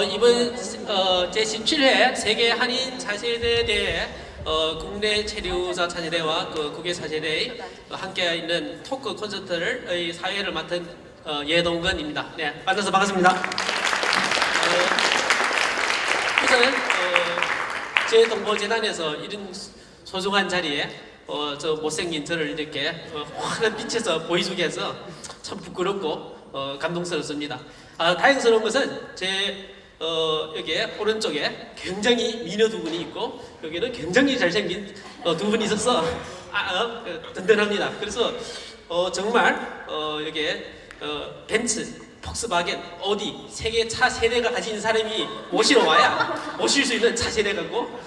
이번 제17회 세계 한인 차세대에 대해 국내 체류자 차세대와 그 국외 차세대의 함께 있는 토크 콘서트를 사회를 맡은 예동건입니다. 네, 만나서 반갑습니다. 우선 제동보재단에서 이런 소중한 자리에 저 못생긴 저를 이렇게 환한 빛에서 보여주게 해서 참 부끄럽고 감동스럽습니다. 다행스러운 것은 제 여기에 오른쪽에 굉장히 미녀 두 분이 있고 여기는 굉장히 잘생긴 두 분이 있어서 든든합니다. 그래서 정말 여기에 벤츠, 폭스바겐, 오디 세계 차 세대가 가진 사람이 모시러 와야 모실 수 있는 차 세대가고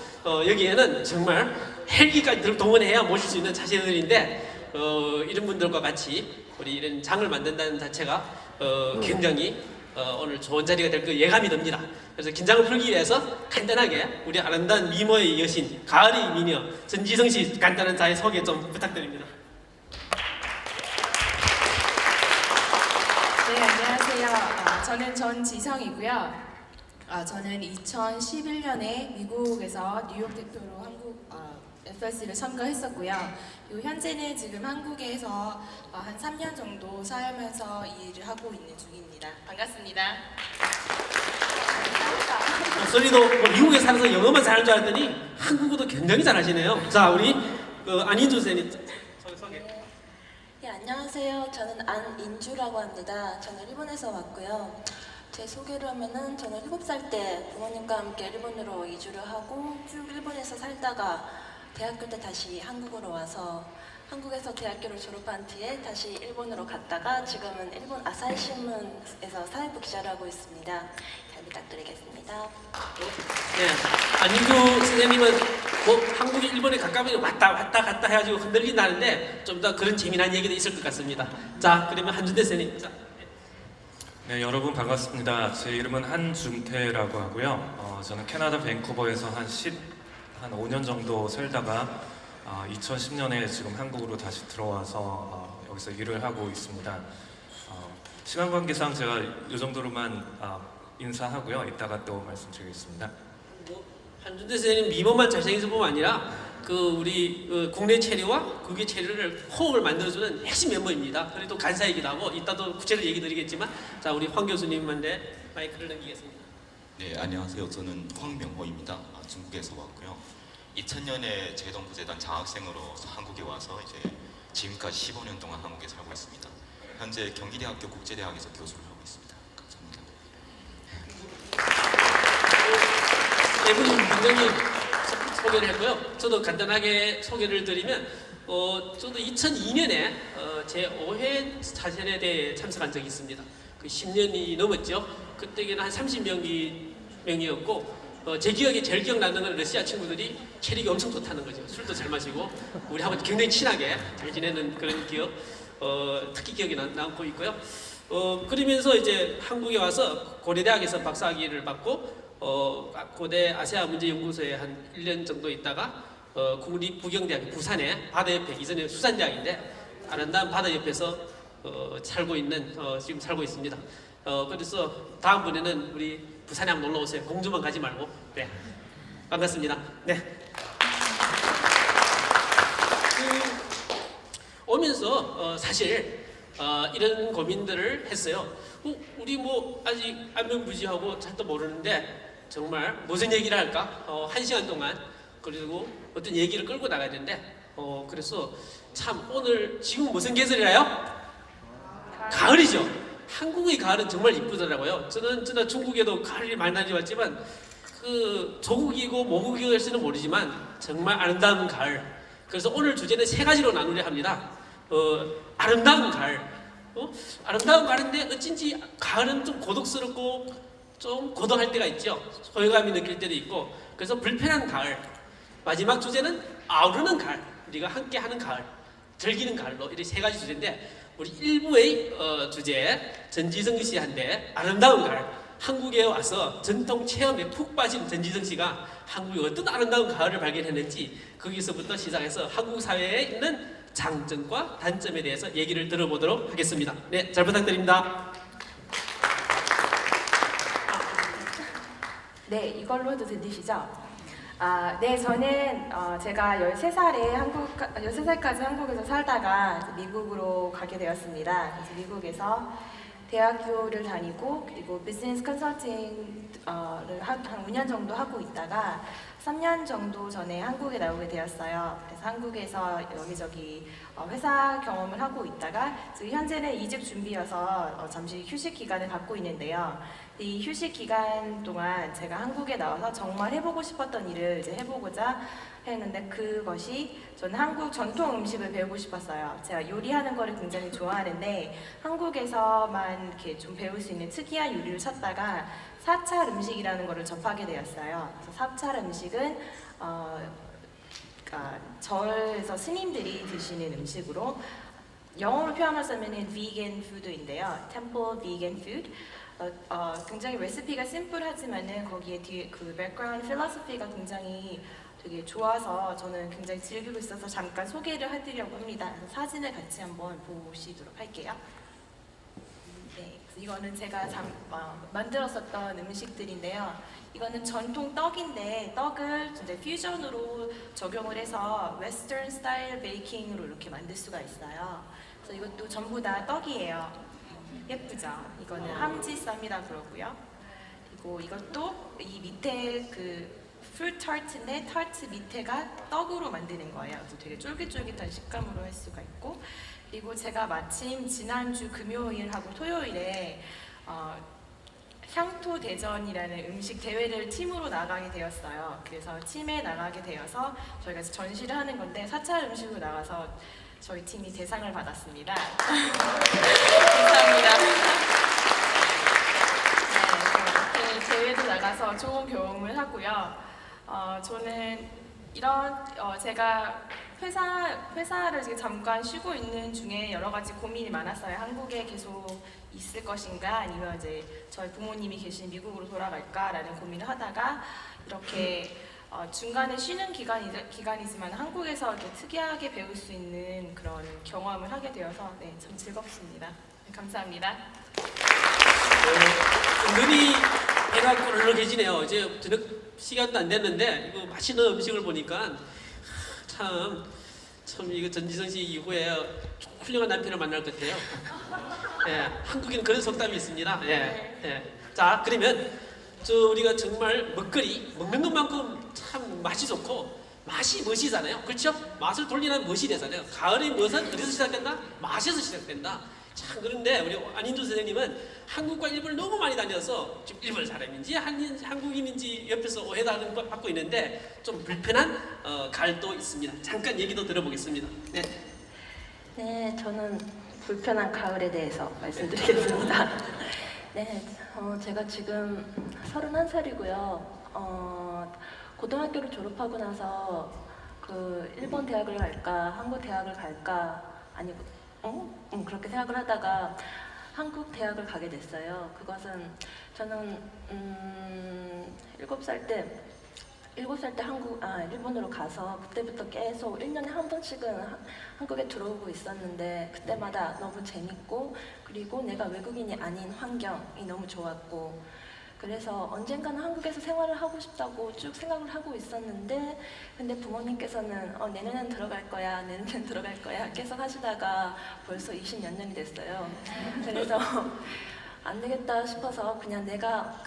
여기에는 정말 헬기까지 동원해야 모실 수 있는 차 세대들인데 이런 분들과 같이 우리 이런 장을 만든다는 자체가 굉장히 오늘 좋은 자리가 될 그 예감이 듭니다. 그래서 긴장을 풀기 위해서 간단하게 우리 아름다운 미모의 여신, 가을의 미녀 전지성 씨 간단한 자기 소개 좀 부탁드립니다. 네, 안녕하세요. 저는 전지성이고요. 저는 2011년에 미국에서 뉴욕 대표로 한국 FS를 참가했었고요. 현재는 지금 한국에서 한 3년 정도 살면서 일을 하고 있는 중입니다. 반갑습니다. 목소리도 미국에 살아서 영어만 잘하는 줄 알았더니 한국어도 굉장히 잘하시네요. 자, 우리 안인주 선생님 소개. 네, 안녕하세요. 저는 안인주라고 합니다. 저는 일본에서 왔고요. 제 소개를 하면은 저는 7살 때 부모님과 함께 일본으로 이주를 하고 쭉 일본에서 살다가 대학교 때 다시 한국으로 와서 한국에서 대학교를 졸업한 뒤에 다시 일본으로 갔다가 지금은 일본 아사히 신문에서 사회부 기자를 하고 있습니다. 잘 부탁드리겠습니다. 네, 안인주 선생님은 한국이 일본에 가까우면 왔다 갔다 해가지고 흔들린다는데 좀 더 그런 재미난 얘기도 있을 것 같습니다. 자, 그러면 한준대 선생님. 자. 네, 여러분 반갑습니다. 제 이름은 한준태라고 하고요. 저는 캐나다 밴쿠버에서 한 5년 정도 살다가 2010년에 지금 한국으로 다시 들어와서 여기서 일을 하고 있습니다. 시간 관계상 제가 이 정도로만 인사하고요. 이따가 또 말씀드리겠습니다. 한준대 선생님 미모만 잘생겨서 보면 아니라 우리 국내 체류와 국외 체류를 호흡을 만들어주는 핵심 멤버입니다. 그리고 또 간사이기도 하고 이따도 구체적으로 얘기 드리겠지만 자, 우리 황 교수님한테 마이크를 넘기겠습니다. 네, 안녕하세요. 저는 황명호입니다. 중국에서 왔고요. 2000년에 제동부재단 장학생으로 한국에 와서 이제 지금까지 15년 동안 한국에 살고 있습니다. 현재 경기대학교 국제대학에서 교수를 하고 있습니다. 감사합니다. 네 분이 굉장히 소개를 했고요. 저도 간단하게 소개를 드리면 저도 2002년에 제5회 차세대에 참석한 적이 있습니다. 그 10년이 넘었죠. 그때는 한 30명이었고 제 기억에 제일 기억나는 건 러시아 친구들이 체력이 엄청 좋다는 거죠. 술도 잘 마시고 우리하고 굉장히 친하게 잘 지내는 그런 기억 특히 기억이 남고 있고요. 그러면서 이제 한국에 와서 고려대학에서 박사학위를 받고 고대 아세아 문제연구소에 한 1년 정도 있다가 국립부경대학 부산에 바다 옆에 이전에 수산대학인데 아름다운 바다 옆에서 지금 살고 있습니다. 그래서 다음번에는 우리 부산에 한번 놀러 오세요. 공주만 가지 말고. 네, 반갑습니다. 네. 오면서 사실 이런 고민들을 했어요. 우리 뭐 아직 안면부지하고 잘도 모르는데 정말 무슨 얘기를 할까? 1시간 동안 그리고 어떤 얘기를 끌고 나가야 되는데 그래서 참 오늘 지금 무슨 계절이라요? 가을이죠. 한국의 가을은 정말 이쁘더라고요. 저는 중국에도 가을이 많이 다녀왔지만 조국이고 모국이일지는 모르지만 정말 아름다운 가을. 그래서 오늘 주제는 3가지로 나누려 합니다. 아름다운 가을. 아름다운 가을인데 어쩐지 가을은 좀 고독스럽고 좀 고독할 때가 있죠. 소외감이 느낄 때도 있고. 그래서 불편한 가을. 마지막 주제는 아우르는 가을. 우리가 함께하는 가을, 즐기는 가을로 이렇게 3가지 주제인데 우리 1부의 주제 전지성 씨한테 아름다운 가을, 한국에 와서 전통 체험에 푹 빠진 전지성 씨가 한국의 어떤 아름다운 가을을 발견했는지 거기서부터 시작해서 한국 사회에 있는 장점과 단점에 대해서 얘기를 들어보도록 하겠습니다. 네, 잘 부탁드립니다. 네, 이걸로 해도 들리시죠? 네, 저는 제가 13살까지 한국에서 살다가 미국으로 가게 되었습니다. 그래서 미국에서 대학교를 다니고 그리고 비즈니스 컨설팅을 한 5년 정도 하고 있다가 3년 정도 전에 한국에 나오게 되었어요. 그래서 한국에서 여기저기 회사 경험을 하고 있다가 지금 현재는 이직 준비여서 잠시 휴식 기간을 갖고 있는데요. 이 휴식 기간 동안 제가 한국에 나와서 정말 해보고 싶었던 일을 이제 해보고자 했는데 그것이 저는 한국 전통 음식을 배우고 싶었어요. 제가 요리하는 거를 굉장히 좋아하는데 한국에서만 이렇게 좀 배울 수 있는 특이한 요리를 찾다가 사찰 음식이라는 거를 접하게 되었어요. 그래서 사찰 음식은 절에서 스님들이 드시는 음식으로 영어로 표현하자면 vegan food인데요. temple vegan food. 굉장히 레시피가 심플하지만은 거기에 뒤에 그 백그라운드 필로소피가 굉장히 되게 좋아서 저는 굉장히 즐기고 있어서 잠깐 소개를 해드리려고 합니다. 그래서 사진을 같이 한번 보시도록 할게요. 네, 그래서 이거는 제가 만들었었던 음식들인데요. 이거는 전통 떡인데 떡을 이제 퓨전으로 적용을 해서 웨스턴 스타일 베이킹으로 이렇게 만들 수가 있어요. 그래서 이것도 전부 다 떡이에요. 예쁘죠? 이거는 함지쌈이라 그러고요. 그리고 이것도 이 밑에 그 프루트 타르트인데 타르트 밑에가 떡으로 만드는 거예요. 그래서 되게 쫄깃쫄깃한 식감으로 할 수가 있고 그리고 제가 마침 지난주 금요일하고 토요일에 향토 대전이라는 음식 대회를 팀으로 나가게 되었어요. 그래서 팀에 나가게 되어서 저희가 전시를 하는 건데 사찰 음식으로 나가서 저희 팀이 대상을 받았습니다. 감사합니다. 네, 이렇게 대회도 나가서 좋은 경험을 하고요. 저는 이런 제가 회사를 지금 잠깐 쉬고 있는 중에 여러 가지 고민이 많았어요. 한국에 계속 있을 것인가 아니면 이제 저희 부모님이 계신 미국으로 돌아갈까라는 고민을 하다가 이렇게 중간에 쉬는 기간이지만 한국에서 이렇게 특이하게 배울 수 있는 그런 경험을 하게 되어서 네, 참 즐겁습니다. 네, 감사합니다. 은근히 배가 꼬르르 계시네요. 이제 저녁 시간도 안 됐는데 이거 맛있는 음식을 보니까 참 이거 전지성 씨 이후에 훌륭한 남편을 만날 것 같아요. 예, 한국에는 그런 속담이 있습니다. 예. 자, 그러면 우리가 정말 먹거리 먹는 것만큼 참 맛이 좋고 맛이 멋이잖아요. 그렇죠? 맛을 돌리는 멋이 되잖아요. 가을의 멋은 어디서 시작된다? 맛에서 시작된다. 참 그런데 우리 안인주 선생님은 한국과 일본을 너무 많이 다녀서 지금 일본 사람인지 한국인인지 옆에서 오해를 받고 있는데 좀 불편한 가을도 있습니다. 잠깐 얘기도 들어보겠습니다. 네. 네, 저는 불편한 가을에 대해서 말씀드리겠습니다. 네, 제가 지금 31살이고요. 고등학교를 졸업하고 나서 그 일본 대학을 갈까, 한국 대학을 갈까, 아니고 그렇게 생각을 하다가 한국 대학을 가게 됐어요. 그것은 저는 7살 때 일본으로 가서 그때부터 계속 1년에 한 번씩은 한국에 들어오고 있었는데 그때마다 너무 재밌고 그리고 내가 외국인이 아닌 환경이 너무 좋았고 그래서 언젠가는 한국에서 생활을 하고 싶다고 쭉 생각을 하고 있었는데 근데 부모님께서는 내년엔 들어갈 거야 계속 하시다가 벌써 20몇 년이 됐어요. 그래서 안 되겠다 싶어서 그냥 내가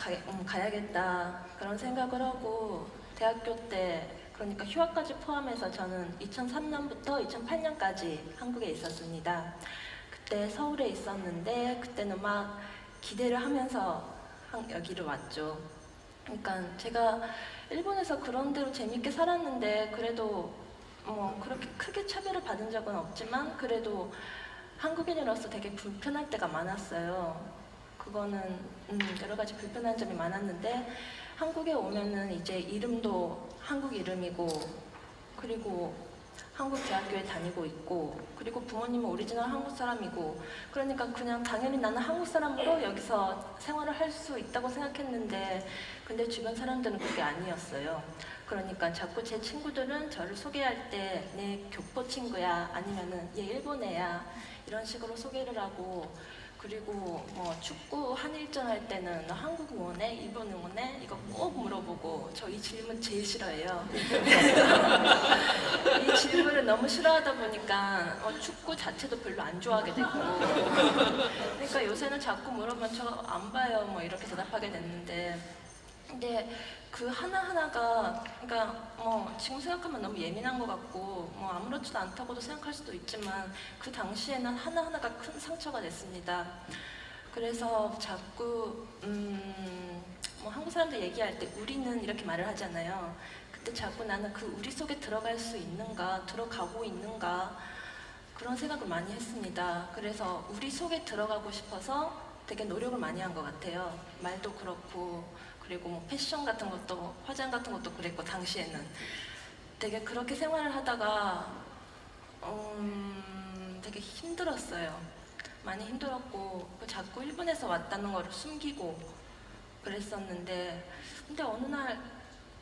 가야겠다 그런 생각을 하고 대학교 때 그러니까 휴학까지 포함해서 저는 2003년부터 2008년까지 한국에 있었습니다. 그때 서울에 있었는데 그때는 막 기대를 하면서 여기를 왔죠. 그러니까 제가 일본에서 그런 대로 재밌게 살았는데 그래도 그렇게 크게 차별을 받은 적은 없지만 그래도 한국인으로서 되게 불편할 때가 많았어요. 그거는 여러 가지 불편한 점이 많았는데 한국에 오면은 이제 이름도 한국 이름이고 그리고 한국 대학교에 다니고 있고 그리고 부모님은 오리지널 한국 사람이고 그러니까 그냥 당연히 나는 한국 사람으로 여기서 생활을 할 수 있다고 생각했는데 근데 주변 사람들은 그게 아니었어요. 그러니까 자꾸 제 친구들은 저를 소개할 때 내 교포 친구야 아니면은 얘 일본 애야 이런 식으로 소개를 하고 그리고 뭐 축구 한일전 할 때는 너 한국 응원해? 일본 응원해? 이거 꼭 물어보고 저 이 질문 제일 싫어해요. 이 질문을 너무 싫어하다 보니까 축구 자체도 별로 안 좋아하게 되고 그러니까 요새는 자꾸 물어보면 저 안 봐요 뭐 이렇게 대답하게 됐는데 근데 그 하나하나가 그러니까 뭐 지금 생각하면 너무 예민한 것 같고 뭐 아무렇지도 않다고도 생각할 수도 있지만 그 당시에는 하나하나가 큰 상처가 됐습니다. 그래서 자꾸 뭐 한국 사람들 얘기할 때 우리는 이렇게 말을 하잖아요. 그때 자꾸 나는 그 우리 속에 들어갈 수 있는가, 들어가고 있는가 그런 생각을 많이 했습니다. 그래서 우리 속에 들어가고 싶어서 되게 노력을 많이 한 것 같아요. 말도 그렇고 그리고 뭐 패션 같은 것도 화장 같은 것도 그랬고 당시에는 되게 그렇게 생활을 하다가 되게 힘들었어요. 많이 힘들었고 자꾸 일본에서 왔다는 거를 숨기고 그랬었는데 근데 어느 날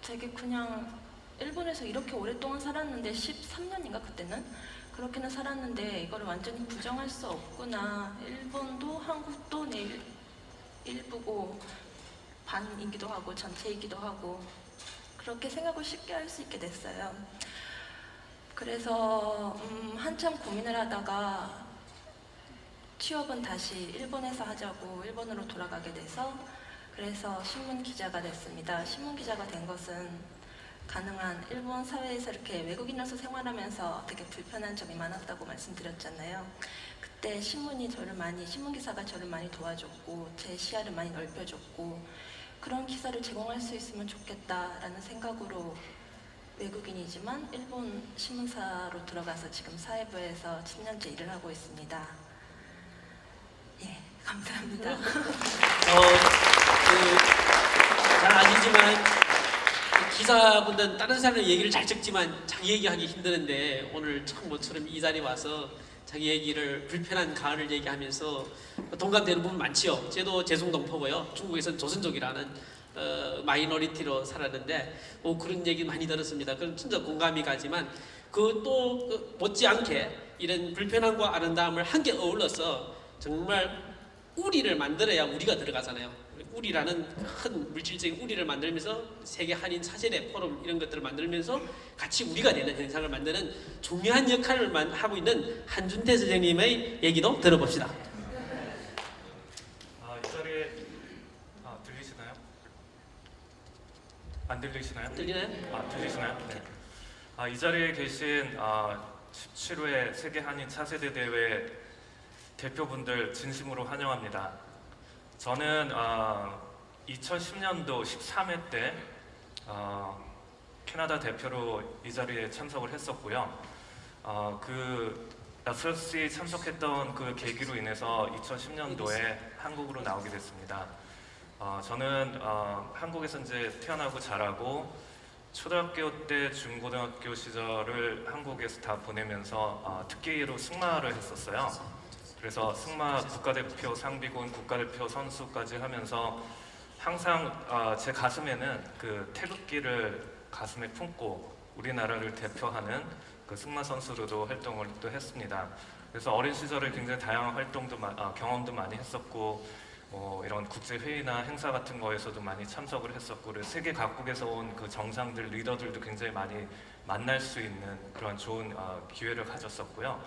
되게 그냥 일본에서 이렇게 오랫동안 살았는데 13년인가 그때는 그렇게는 살았는데 이걸 완전히 부정할 수 없구나. 일본도 한국도 내 일부고 반이기도 하고 전체이기도 하고 그렇게 생각을 쉽게 할 수 있게 됐어요. 그래서 한참 고민을 하다가 취업은 다시 일본에서 하자고 일본으로 돌아가게 돼서 그래서 신문 기자가 됐습니다. 신문 기자가 된 것은 가능한 일본 사회에서 이렇게 외국인으로서 생활하면서 되게 불편한 점이 많았다고 말씀드렸잖아요. 그때 신문 기사가 저를 많이 도와줬고 제 시야를 많이 넓혀줬고 그런 기사를 제공할 수 있으면 좋겠다라는 생각으로 외국인이지만 일본 신문사로 들어가서 지금 사회부에서 10년째 일을 하고 있습니다. 예, 감사합니다. 잘 아시지만 기사분들은 다른 사람의 얘기를 잘 듣지만 자기 얘기하기 힘드는데 오늘 처음 모처럼 이 자리에 와서 자기 얘기를 불편한 가을을 얘기하면서 동감되는 부분 많지요. 저도 제송동포고요. 중국에서는 조선족이라는 마이너리티로 살았는데 그런 얘기 많이 들었습니다. 그럼 진짜 공감이 가지만 그 못지않게 이런 불편함과 아름다움을 함께 어울러서 정말 우리를 만들어야 우리가 들어가잖아요. 우리라는 큰 물질적인 우리를 만들면서 세계 한인 사제대 포럼 이런 것들을 만들면서 같이 우리가 되는 현상을 만드는 중요한 역할을 하고 있는 한준태 선생님의 얘기도 들어봅시다. 이 자리에 들리시나요? 안 들리시나요? 들리나요? 들리시나요? 네. 이 자리에 계신 17회 세계 한인 차세대 대회 대표분들 진심으로 환영합니다. 저는 2010년도 13회 때 캐나다 대표로 이 자리에 참석을 했었고요. 그 FLC에 참석했던 그 계기로 인해서 2010년도에 한국으로 나오게 됐습니다. 저는 한국에서 이제 태어나고 자라고 초등학교 때 중고등학교 시절을 한국에서 다 보내면서 특기로 승마를 했었어요. 그래서 승마 국가대표 상비군, 국가대표 선수까지 하면서 항상 제 가슴에는 그 태극기를 가슴에 품고 우리나라를 대표하는 그 승마 선수로도 활동을 또 했습니다. 그래서 어린 시절에 굉장히 다양한 활동도 경험도 많이 했었고 이런 국제 회의나 행사 같은 거에서도 많이 참석을 했었고 그리고 세계 각국에서 온 그 정상들, 리더들도 굉장히 많이 만날 수 있는 그런 좋은 기회를 가졌었고요.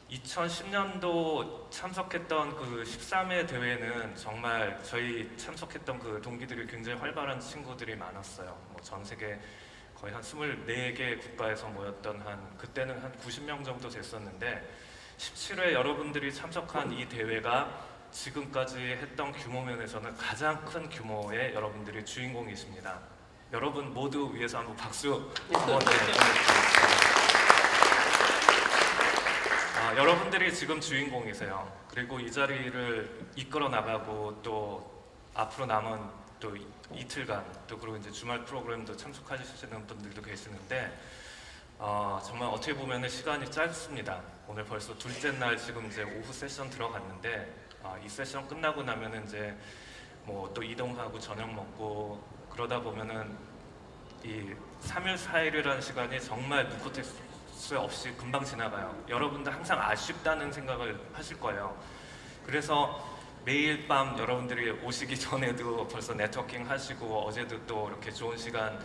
2010년도 참석했던 그 13회 대회는 정말 저희 참석했던 그 동기들이 굉장히 활발한 친구들이 많았어요. 전 세계 거의 한 24개 국가에서 모였던 그때는 한 90명 정도 됐었는데 17회 여러분들이 참석한 이 대회가 지금까지 했던 규모 면에서는 가장 큰 규모의 여러분들이 주인공이십니다. 여러분 모두 위해서 한번 박수 한번 보내드리겠습니다. 여러분들이 지금 주인공이세요. 그리고 이 자리를 이끌어 나가고 또 앞으로 남은 또 이틀간 또 그리고 이제 주말 프로그램도 참석하시는 분들도 계시는데 정말 어떻게 보면 시간이 짧습니다. 오늘 벌써 둘째 날 지금 이제 오후 세션 들어갔는데 이 세션 끝나고 나면은 이제 뭐 또 이동하고 저녁 먹고 그러다 보면은 이 3일 4일이라는 시간이 정말 무코택 수 없이 금방 지나가요. 여러분들 항상 아쉽다는 생각을 하실 거예요. 그래서 매일 밤 여러분들이 오시기 전에도 벌써 네트워킹 하시고 어제도 또 이렇게 좋은 시간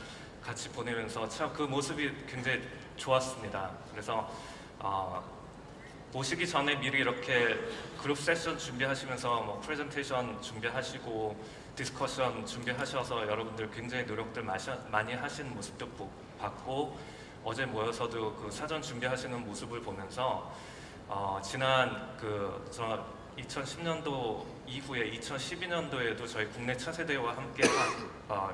같이 보내면서 참 그 모습이 굉장히 좋았습니다. 그래서 오시기 전에 미리 이렇게 그룹 세션 준비하시면서 뭐 프레젠테이션 준비하시고 디스커션 준비하셔서 여러분들 굉장히 노력들 많이 하신 모습도 봤고 어제 모여서도 그 사전 준비하시는 모습을 보면서 지난 저 2010년도 이후에 2012년도에도 저희 국내 차세대와 함께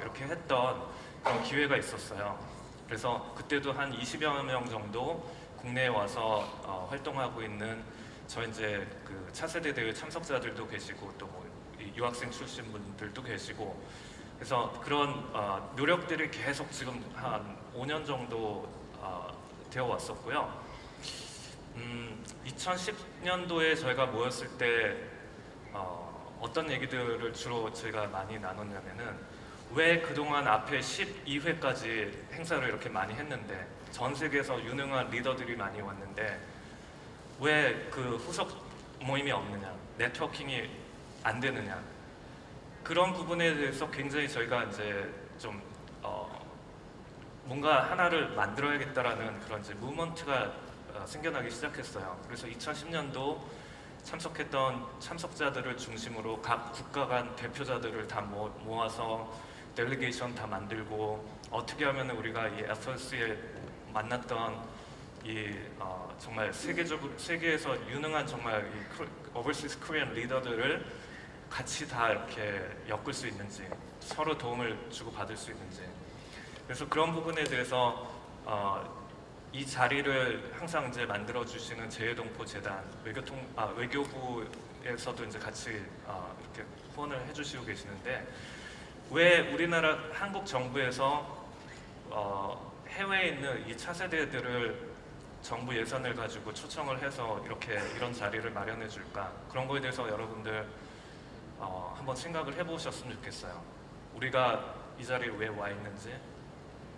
이렇게 했던 그런 기회가 있었어요. 그래서 그때도 한 20여 명 정도 국내에 와서 활동하고 있는 저희 이제 그 차세대 대회 참석자들도 계시고 또 뭐 유학생 출신 분들도 계시고 그래서 그런 노력들이 계속 지금 한 5년 정도 되어 왔었고요. 2010년도에 저희가 모였을 때 어떤 얘기들을 주로 저희가 많이 나눴냐면은 왜 그동안 앞에 12회까지 행사를 이렇게 많이 했는데 전 세계에서 유능한 리더들이 많이 왔는데 왜 그 후속 모임이 없느냐, 네트워킹이 안 되느냐 그런 부분에 대해서 굉장히 저희가 이제 좀 뭔가 하나를 만들어야겠다라는 그런 이제 무브먼트가 생겨나기 시작했어요. 그래서 2010년도 참석했던 참석자들을 중심으로 각 국가 간 대표자들을 다 모아서 델리게이션 다 만들고 어떻게 하면 우리가 이 FLC에 만났던 이 정말 세계에서 유능한 정말 이 오버시스 코리안 리더들을 같이 다 이렇게 엮을 수 있는지 서로 도움을 주고 받을 수 있는지 그래서 그런 부분에 대해서 이 자리를 항상 이제 만들어 주시는 재외동포 재단 외교부에서도 이제 같이 이렇게 후원을 해주시고 계시는데 왜 우리나라 한국 정부에서 해외에 있는 이 차세대들을 정부 예산을 가지고 초청을 해서 이런 자리를 마련해 줄까 그런 거에 대해서 여러분들 한번 생각을 해보셨으면 좋겠어요. 우리가 이 자리에 왜 와 있는지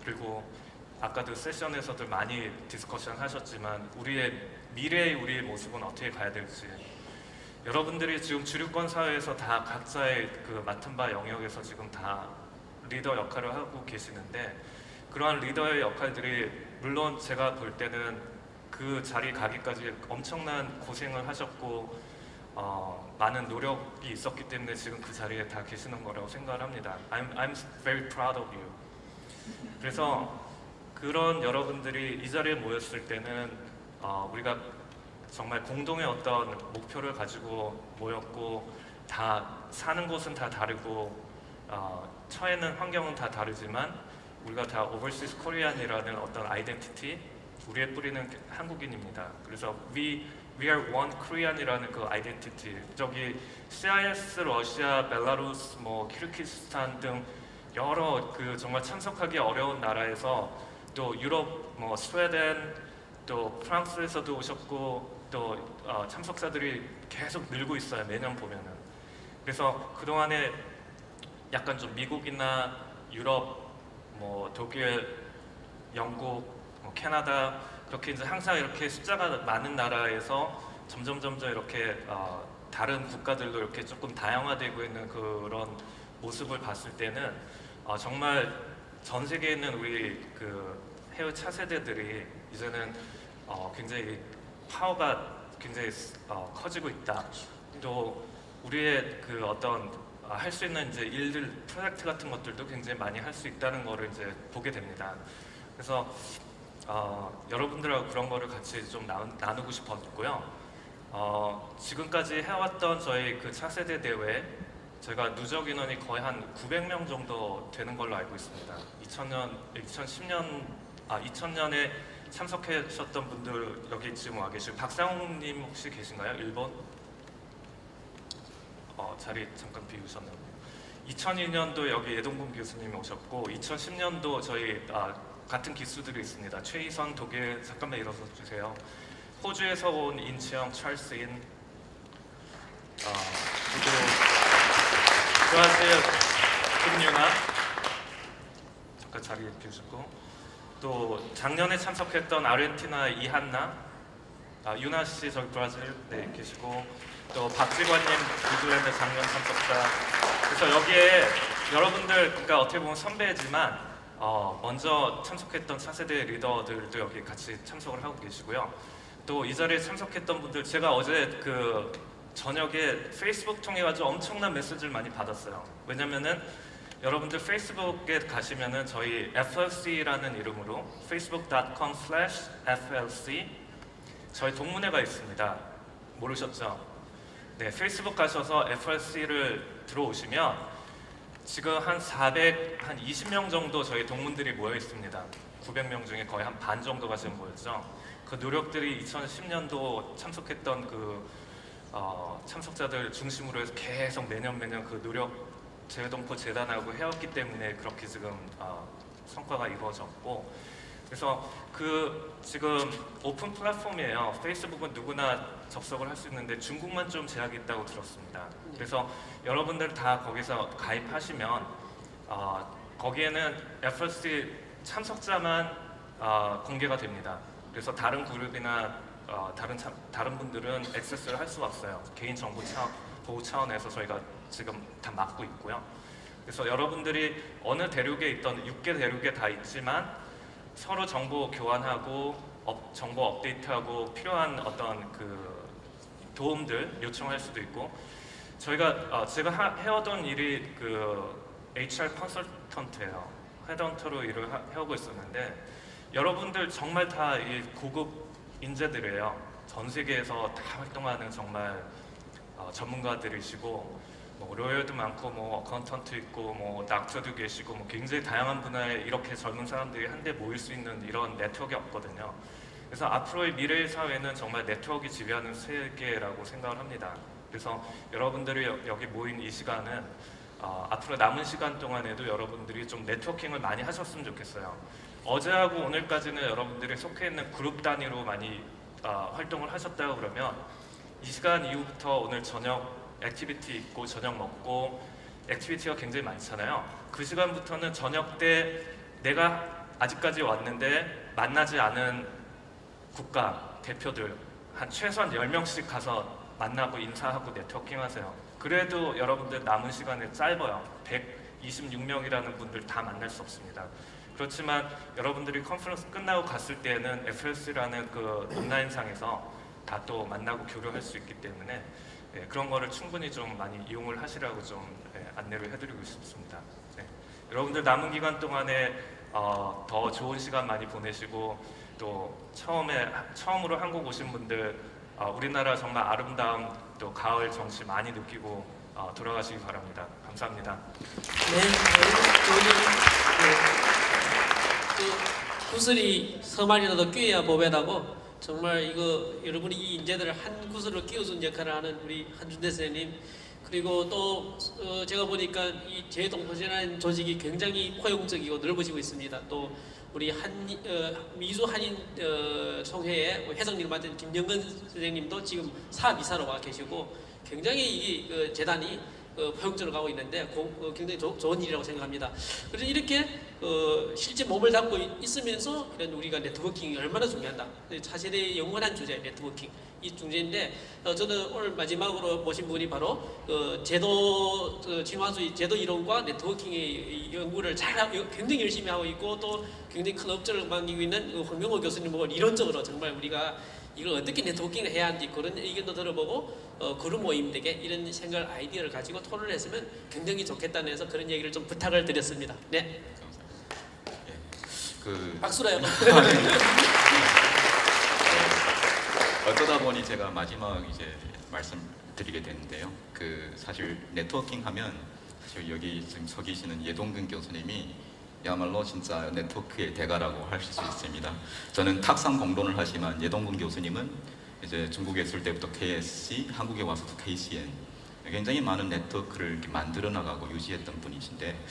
그리고 아까도 세션에서도 많이 디스커션 하셨지만 미래의 우리의 모습은 어떻게 가야 될지 여러분들이 지금 주류권 사회에서 다 각자의 그 맡은 바 영역에서 지금 다 리더 역할을 하고 계시는데 그러한 리더의 역할들이 물론 제가 볼 때는 그 자리 가기까지 엄청난 고생을 하셨고 많은 노력이 있었기 때문에 지금 그 자리에 다 계시는 거라고 생각을 합니다. I'm very proud of you. 그래서 그런 여러분들이 이 자리에 모였을 때는 우리가 정말 공동의 어떤 목표를 가지고 모였고 다 사는 곳은 다 다르고 처해 있는 환경은 다 다르지만 우리가 다 오버시스 코리안이라는 어떤 아이덴티티 우리의 뿌리는 한국인입니다. 그래서 We are one Korean이라는 그 아이덴티티 저기 CIS, 러시아, 벨라루스, 뭐 키르기스탄 등 여러 그 정말 참석하기 어려운 나라에서 또 유럽, 뭐 스웨덴, 또 프랑스에서도 오셨고 또 참석자들이 계속 늘고 있어요. 매년 보면은. 그래서 그 동안에 약간 좀 미국이나 유럽, 뭐 독일, 영국, 뭐 캐나다 그렇게 이제 항상 이렇게 숫자가 많은 나라에서 점점 이렇게 다른 국가들도 이렇게 조금 다양화되고 있는 그런 모습을 봤을 때는 정말 전 세계에 있는 우리 그 해외 차세대들이 이제는 굉장히 파워가 굉장히 커지고 있다. 또 우리의 그 어떤 할 수 있는 이제 일들 프로젝트 같은 것들도 굉장히 많이 할 수 있다는 거를 이제 보게 됩니다. 그래서 여러분들하고 그런 거를 같이 좀 나누고 싶었고요. 지금까지 해왔던 저희 그 차세대 대회 저희가 누적 인원이 거의 한 900명 정도 되는 걸로 알고 있습니다. 2000년에 참석하셨던 분들 여기 지금 와 계시고 박상웅님 혹시 계신가요? 일본? 자리 잠깐 비우셨나요? 2002년도 여기 예동군 교수님이 오셨고 2010년도 저희 같은 기수들이 있습니다. 최희선 독일 잠깐만 일어서 주세요. 호주에서 온 인치영 찰스인 그리고 수아세요 김유나 잠깐 자리 비우셨고 또 작년에 참석했던 아르헨티나 이한나, 유나 씨 저기 브라질 계시고 또 박지관님 뉴질랜드 작년 참석자. 그래서 여기에 여러분들 그러니까 어떻게 보면 선배지만 먼저 참석했던 차세대 리더들도 여기 같이 참석을 하고 계시고요. 또 이 자리에 참석했던 분들 제가 어제 그 저녁에 페이스북 통해 가지고 엄청난 메시지를 많이 받았어요. 왜냐면은 여러분들 페이스북에 가시면은 저희 FLC라는 이름으로 facebook.com/FLC 저희 동문회가 있습니다. 모르셨죠? 네, 페이스북 가셔서 FLC를 들어오시면 지금 한 20명 정도 저희 동문들이 모여 있습니다. 900명 중에 거의 한 반 정도가 지금 모였죠. 그 노력들이 2010년도 참석했던 그 참석자들 중심으로 해서 계속 매년 그 노력 재외동포 재단하고 해왔기 때문에 그렇게 지금 성과가 이루어졌고, 그래서 그 지금 오픈 플랫폼이에요. 페이스북은 누구나 접속을 할 수 있는데 중국만 좀 제약이 있다고 들었습니다. 그래서 여러분들 다 거기서 가입하시면 거기에는 FLC 참석자만 공개가 됩니다. 그래서 다른 그룹이나 다른 분들은 액세스를 할 수가 없어요. 개인 정보 보호 차원에서 저희가 지금 다 막고 있고요. 그래서 여러분들이 어느 대륙에 있던 6개 대륙에 다 있지만 서로 정보 교환하고 정보 업데이트하고 필요한 어떤 그 도움들 요청할 수도 있고, 제가 해오던 일이 그 HR 컨설턴트예요. 헤드헌터로 일을 해오고 있었는데 여러분들 정말 다 이 고급 인재들이에요. 전 세계에서 다 활동하는 정말 전문가들이시고 뭐 로열도 많고 뭐 어카운턴트 있고 뭐 닥터도 계시고 뭐 굉장히 다양한 분야에 이렇게 젊은 사람들이 한데 모일 수 있는 이런 네트워크가 없거든요. 그래서 앞으로의 미래의 사회는 정말 네트워크가 지배하는 세계라고 생각을 합니다. 그래서 여러분들이 여기 모인 이 시간은 앞으로 남은 시간 동안에도 여러분들이 좀 네트워킹을 많이 하셨으면 좋겠어요. 어제하고 오늘까지는 여러분들이 속해 있는 그룹 단위로 많이 활동을 하셨다고 그러면 이 시간 이후부터 오늘 저녁 액티비티 있고 저녁 먹고 액티비티가 굉장히 많잖아요. 그 시간부터는 저녁 때 내가 아직까지 왔는데 만나지 않은 국가 대표들 한 최소한 10명씩 가서 만나고 인사하고 네트워킹 하세요. 그래도 여러분들 남은 시간이 짧아요. 126명이라는 분들 다 만날 수 없습니다. 그렇지만 여러분들이 컨퍼런스 끝나고 갔을 때에는 FLC라는 그 온라인상에서 다 또 만나고 교류할 수 있기 때문에 그런 거를 충분히 좀 많이 이용을 하시라고 좀 안내를 해드리고 싶습니다. 여러분들 남은 기간 동안에 더 좋은 시간 많이 보내시고 또 처음으로 한국 오신 분들 우리나라 정말 아름다운 또 가을 정취 많이 느끼고 돌아가시기 바랍니다. 감사합니다. 네, 그 구슬이 서말이라도 꿰야 보배라고 정말 이거 여러분이 이 인재들을 한 구슬로 끼워준 역할을 하는 우리 한준대 선생님, 그리고 또 제가 보니까 이 재외동포재단 조직이 굉장히 포용적이고 넓어지고 있습니다. 또 우리 미주 한인 총회의 회장님을 맡은 김영근 선생님도 지금 사업이사로 와 계시고 굉장히 이 재단이 포용적으로 가고 있는데 굉장히 좋은 일이라고 생각합니다. 그래서 이렇게 실제 몸을 담고 있으면서 이런 우리가 네트워킹이 얼마나 중요하다. 차세대의 영원한 주제 네트워킹 이 주제인데 저는 오늘 마지막으로 모신 분이 바로 제도 진화주의 제도 이론과 네트워킹의 연구를 굉장히 열심히 하고 있고 또 굉장히 큰 업적을 만들고 있는 황명호 교수님하고 이론적으로 정말 우리가 이걸 어떻게 네트워킹을 해야 하는지 그런 의견도 들어보고 그룹 모임 되게 이런 생각 아이디어를 가지고 토론을 했으면 굉장히 좋겠다는 해서 그런 얘기를 좀 부탁을 드렸습니다. 네. 박수라요. 어쩌다 보니 제가 마지막 이제 말씀드리게 되는데요. 사실 네트워킹 하면 사실 여기 지금 서 계시는 예동근 교수님이 야말로 진짜 네트워크의 대가라고 할 수 있습니다. 저는 탁상 공론을 하지만 예동근 교수님은 이제 중국에 있을 때부터 KSC, 한국에 와서도 KCN 굉장히 많은 네트워크를 이렇게 만들어 나가고 유지했던 분이신데,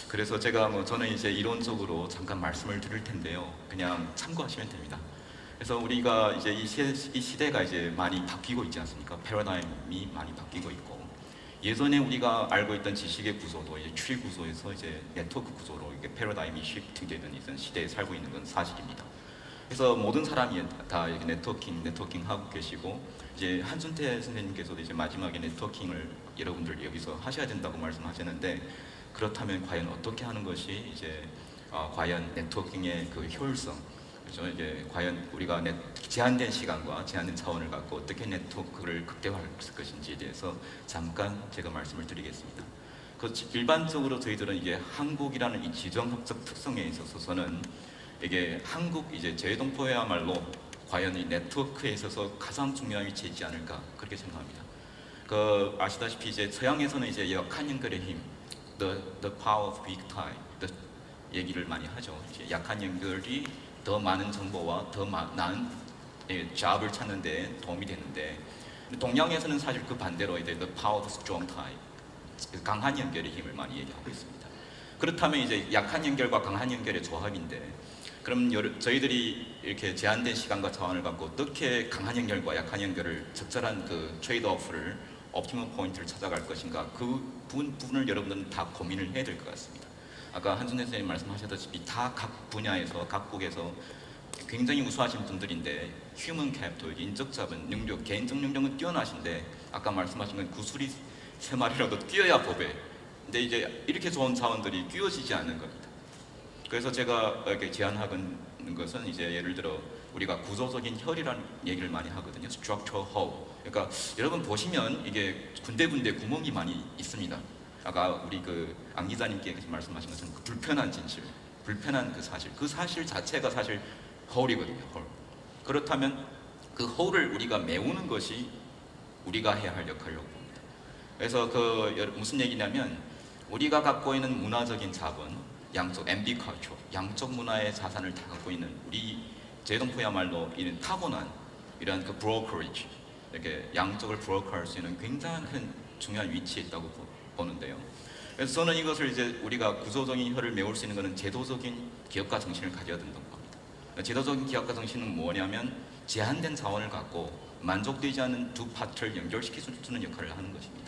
그래서 제가 저는 이제 이론적으로 잠깐 말씀을 드릴 텐데요. 그냥 참고하시면 됩니다. 그래서 우리가 이제 이 시대가 이제 많이 바뀌고 있지 않습니까? 패러다임이 많이 바뀌고 있고 예전에 우리가 알고 있던 지식의 구조도 이제 추리 구조에서 이제 네트워크 구조로 이게 패러다임이 시프트되는 이런 시대에 살고 있는 건 사실입니다. 그래서 모든 사람이 다 이렇게 네트워킹 하고 계시고, 이제 한순태 선생님께서도 이제 마지막에 네트워킹을 여러분들 여기서 하셔야 된다고 말씀하셨는데, 그렇다면 과연 어떻게 하는 것이 이제 과연 네트워킹의 그 효율성, 그렇죠? 이제 과연 우리가 제한된 시간과 제한된 자원을 갖고 어떻게 네트워크를 극대화할 것인지에 대해서 잠깐 제가 말씀을 드리겠습니다. 일반적으로 저희들은 이게 한국이라는 이 지정학적 특성에 있어서는 이게 한국 이제 제동포야말로 과연 이 네트워크에 있어서 가장 중요한 위치에 있지 않을까 그렇게 생각합니다. 아시다시피 이제 서양에서는 이제 약한 연결의 힘, the power of weak tie, 얘기를 많이 하죠. 이제 약한 연결이 더 많은 정보와 더 나은 잡을 찾는 데 도움이 되는데, 동양에서는 사실 그 반대로 이제 the power of strong tie, 강한 연결의 힘을 많이 얘기하고 있습니다. 그렇다면 이제 약한 연결과 강한 연결의 조합인데, 그럼 저희들이 이렇게 제한된 시간과 자원을 갖고 어떻게 강한 연결과 약한 연결을 적절한 그 트레이드오프를 옵티멈 포인트를 찾아갈 것인가, 그 부분을 여러분들은 다 고민을 해야 될 것 같습니다. 아까 한준혜 선생님 말씀하셨다시피 다 각 분야에서 각국에서 굉장히 우수하신 분들인데, 휴먼 캐피털, 인적 자본, 능력, 개인적 능력은 뛰어나신데 아까 말씀하신 건 구슬이 3마리라도 뛰어야 법에, 근데 이제 이렇게 좋은 자원들이 끼워지지 않는 겁니다. 그래서 제가 이렇게 제안하는 것은 이제 예를 들어 우리가 구조적인 혈이라는 얘기를 많이 하거든요. structural hole. 그러니까 여러분 보시면 이게 군데군데 구멍이 많이 있습니다. 아까 우리 안 기자님께 말씀하신 것처럼 그 불편한 진실, 불편한 그 사실 자체가 사실 홀이거든요. 홀. 그렇다면 그 홀을 우리가 메우는 것이 우리가 해야 할 역할이라고 봅니다. 그래서 무슨 얘기냐면, 우리가 갖고 있는 문화적인 자본, 양쪽 앰비컬처, 양쪽 문화의 자산을 다 갖고 있는 우리 제동포야말로 이런 타고난 이런 그 브로커리지, 이렇게 양쪽을 브로커할 수 있는 굉장히 큰 중요한 위치에 있다고 보는데요. 그래서 저는 이것을 이제 우리가 구조적인 혈을 메울 수 있는 것은 제도적인 기업가 정신을 가져야 된다고 합니다. 제도적인 기업가 정신은 뭐냐면, 제한된 자원을 갖고 만족되지 않는 두 파트를 연결시킬 수 있는 역할을 하는 것입니다.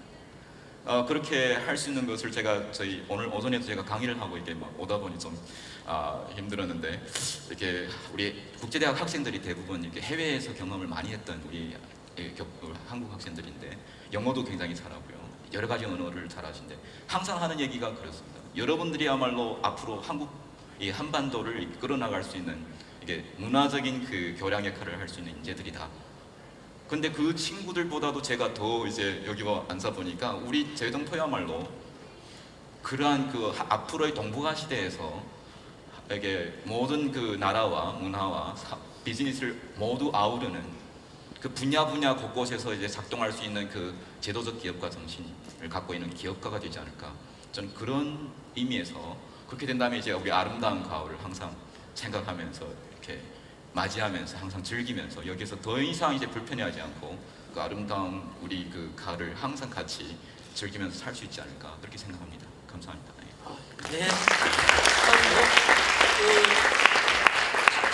그렇게 할 수 있는 것을 제가 오늘 오전에도 제가 강의를 하고 이렇게 막 오다 보니 좀 힘들었는데, 이렇게 우리 국제대학 학생들이 대부분 이렇게 해외에서 경험을 많이 했던 우리 한국 학생들인데, 영어도 굉장히 잘하고요, 여러 가지 언어를 잘하신데 항상 하는 얘기가 그렇습니다. 여러분들이야말로 앞으로 이 한반도를 이끌어 나갈 수 있는 이게 문화적인 그 교량 역할을 할 수 있는 인재들이다. 근데 그 친구들보다도 제가 더 이제 여기 앉아 보니까 우리 제동포야말로 그러한 앞으로의 동북아 시대에서 이게 모든 그 나라와 문화와 비즈니스를 모두 아우르는 그 분야 곳곳에서 이제 작동할 수 있는 그 제도적 기업가 정신을 갖고 있는 기업가가 되지 않을까. 저는 그런 의미에서, 그렇게 된다면 이제 우리 아름다운 가을을 항상 생각하면서 이렇게 맞이하면서 항상 즐기면서 여기서 더 이상 이제 불편해하지 않고 그 아름다운 우리 그 가을을 항상 같이 즐기면서 살 수 있지 않을까 그렇게 생각합니다. 감사합니다. 네.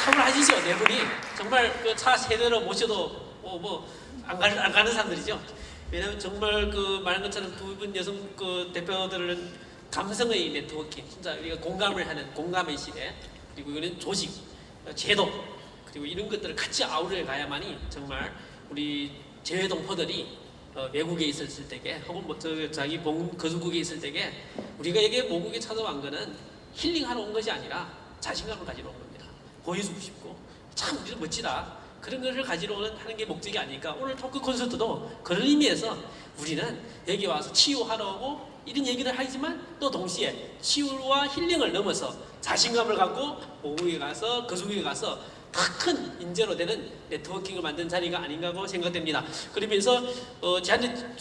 탑을 하시죠, 네 분이. 정말 그 차 세대로 모셔도 안 가는 사람들이죠. 왜냐하면 정말 말한 것처럼 두 분 여성 대표들은 감성의 네트워킹, 진짜 우리가 공감을 하는 공감의 시대, 그리고 이거는 조직, 제도, 그리고 이런 것들을 같이 아우러 가야만이 정말 우리 제외동포들이 외국에 있었을 때게, 혹은 자기 거주국에 있을 때게, 우리가 여기 모국에 찾아온 거는 힐링하러 온 것이 아니라 자신감을 가지러 온 겁니다. 보여주고 싶고, 참 우리는 멋지다, 그런 것을 가지러 하는 게 목적이 아닐까. 오늘 토크 콘서트도 그런 의미에서 우리는 여기 와서 치유하러 오고 이런 얘기를 하지만, 또 동시에 치유와 힐링을 넘어서 자신감을 갖고 모국에 가서 거주국에 가서 더 큰 인재로 되는 네트워킹을 만든 자리가 아닌가고 생각됩니다. 그러면서 제한된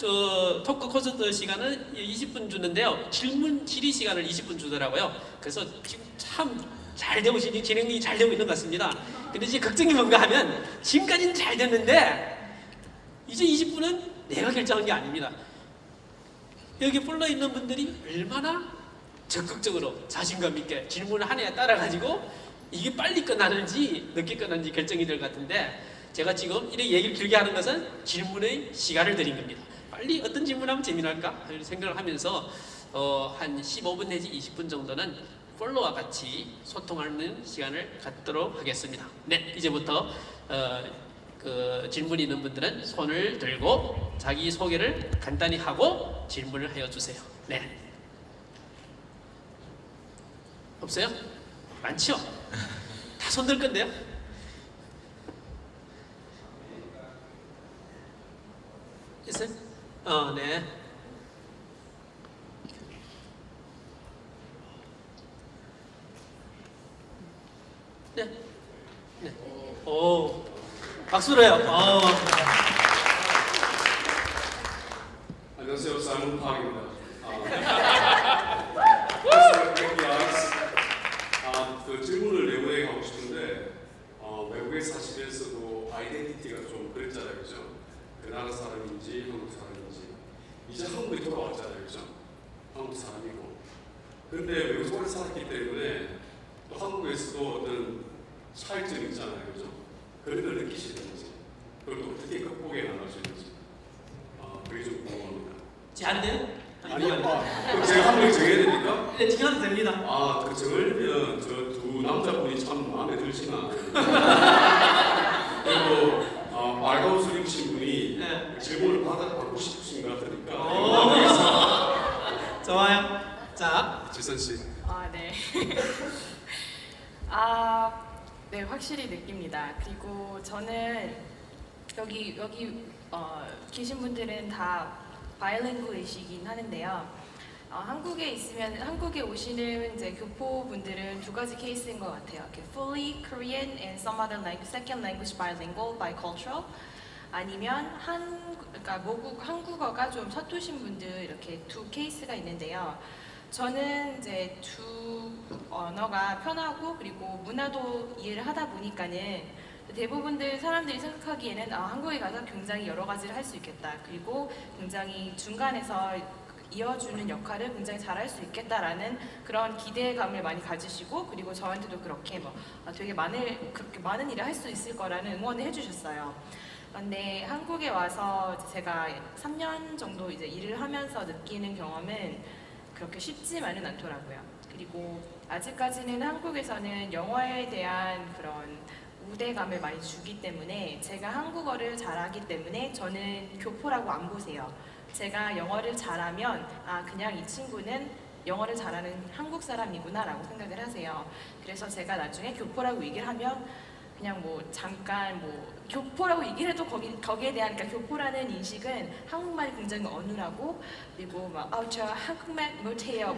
토크 콘서트 시간은 20분 주는데요, 질의 시간을 20분 주더라고요. 그래서 지금 참 잘 되고 진행이 잘 되고 있는 것 같습니다. 근데 이제 걱정이 뭔가 하면, 지금까지는 잘 됐는데 이제 20분은 내가 결정한 게 아닙니다. 여기 불러 있는 분들이 얼마나 적극적으로 자신감 있게 질문을 하나에 따라 가지고 이게 빨리 끝나는지 늦게 끝나는지 결정이 될 것 같은데, 제가 지금 이렇게 얘기를 길게 하는 것은 질문의 시간을 드린 겁니다. 빨리 어떤 질문하면 재미날까 이런 생각을 하면서 한 15분 내지 20분 정도는 팔로와 같이 소통하는 시간을 갖도록 하겠습니다. 네, 이제부터 그 질문 있는 분들은 손을 들고 자기 소개를 간단히 하고 질문을 하여 주세요. 네. 없어요? 많죠? 다 손들 건데요? 있어요? 네. 네. 네. 오. 박수로요. 안녕하세요, 사이먼 팍입니다. 그 질문을 내보내게 하고 싶은데 외국에 사시면서도 아이덴티티가 좀 그랬잖아요, 그죠? 그 나라 사람인지 한국 사람인지 이제 한국에 돌아왔잖아요, 그죠? 한국 사람이고. 근데 외국에 오래 살았기 때문에 또 한국에서도 어떤 차이점이 있잖아요, 그죠? 그런 걸 느끼시는지 그걸 또 어떻게 극복해 나가시는지 그게 좀 궁금합니다. 제안돼요? 아니요. 그럼 제가 한 명 정해야 됩니까? 네, 지금 됩니다. 그 정하면 저 두 남자분이 참 마음에 들지만 그리고 빨간 옷을 입으신 분이 네. 질문을 받고 싶으신 것 같으니까 좋아요. 자, 지선 씨. 네. 네, 확실히 느낍니다. 그리고 저는 여기 계신 분들은 다 바이링구이시긴 하는데요. 한국에 오시는 이제 교포 분들은 두 가지 케이스인 것 같아요. 이렇게 fully Korean and some other second language bilingual, bicultural. 아니면 그러니까 한국어가 좀 서투신 분들 이렇게 두 케이스가 있는데요. 저는 이제 두 언어가 편하고 그리고 문화도 이해를 하다 보니까는 대부분들 사람들이 생각하기에는 한국에 가서 굉장히 여러 가지를 할 수 있겠다. 그리고 굉장히 중간에서 이어주는 역할을 굉장히 잘할 수 있겠다라는 그런 기대감을 많이 가지시고 그리고 저한테도 그렇게 되게 그렇게 많은 일을 할 수 있을 거라는 응원을 해주셨어요. 그런데 한국에 와서 제가 3년 정도 이제 일을 하면서 느끼는 경험은 그렇게 쉽지만은 않더라고요. 그리고 아직까지는 한국에서는 영어에 대한 그런 우대감을 많이 주기 때문에 제가 한국어를 잘하기 때문에 저는 교포라고 안 보세요. 제가 영어를 잘하면 그냥 이 친구는 영어를 잘하는 한국 사람이구나 라고 생각을 하세요. 그래서 제가 나중에 교포라고 얘기를 하면 그냥 잠깐 교포라고 얘기를 해도 거기에 대한 그러니까 교포라는 인식은 한국말이 굉장히 어눌하고 그리고 저 한국말 못해요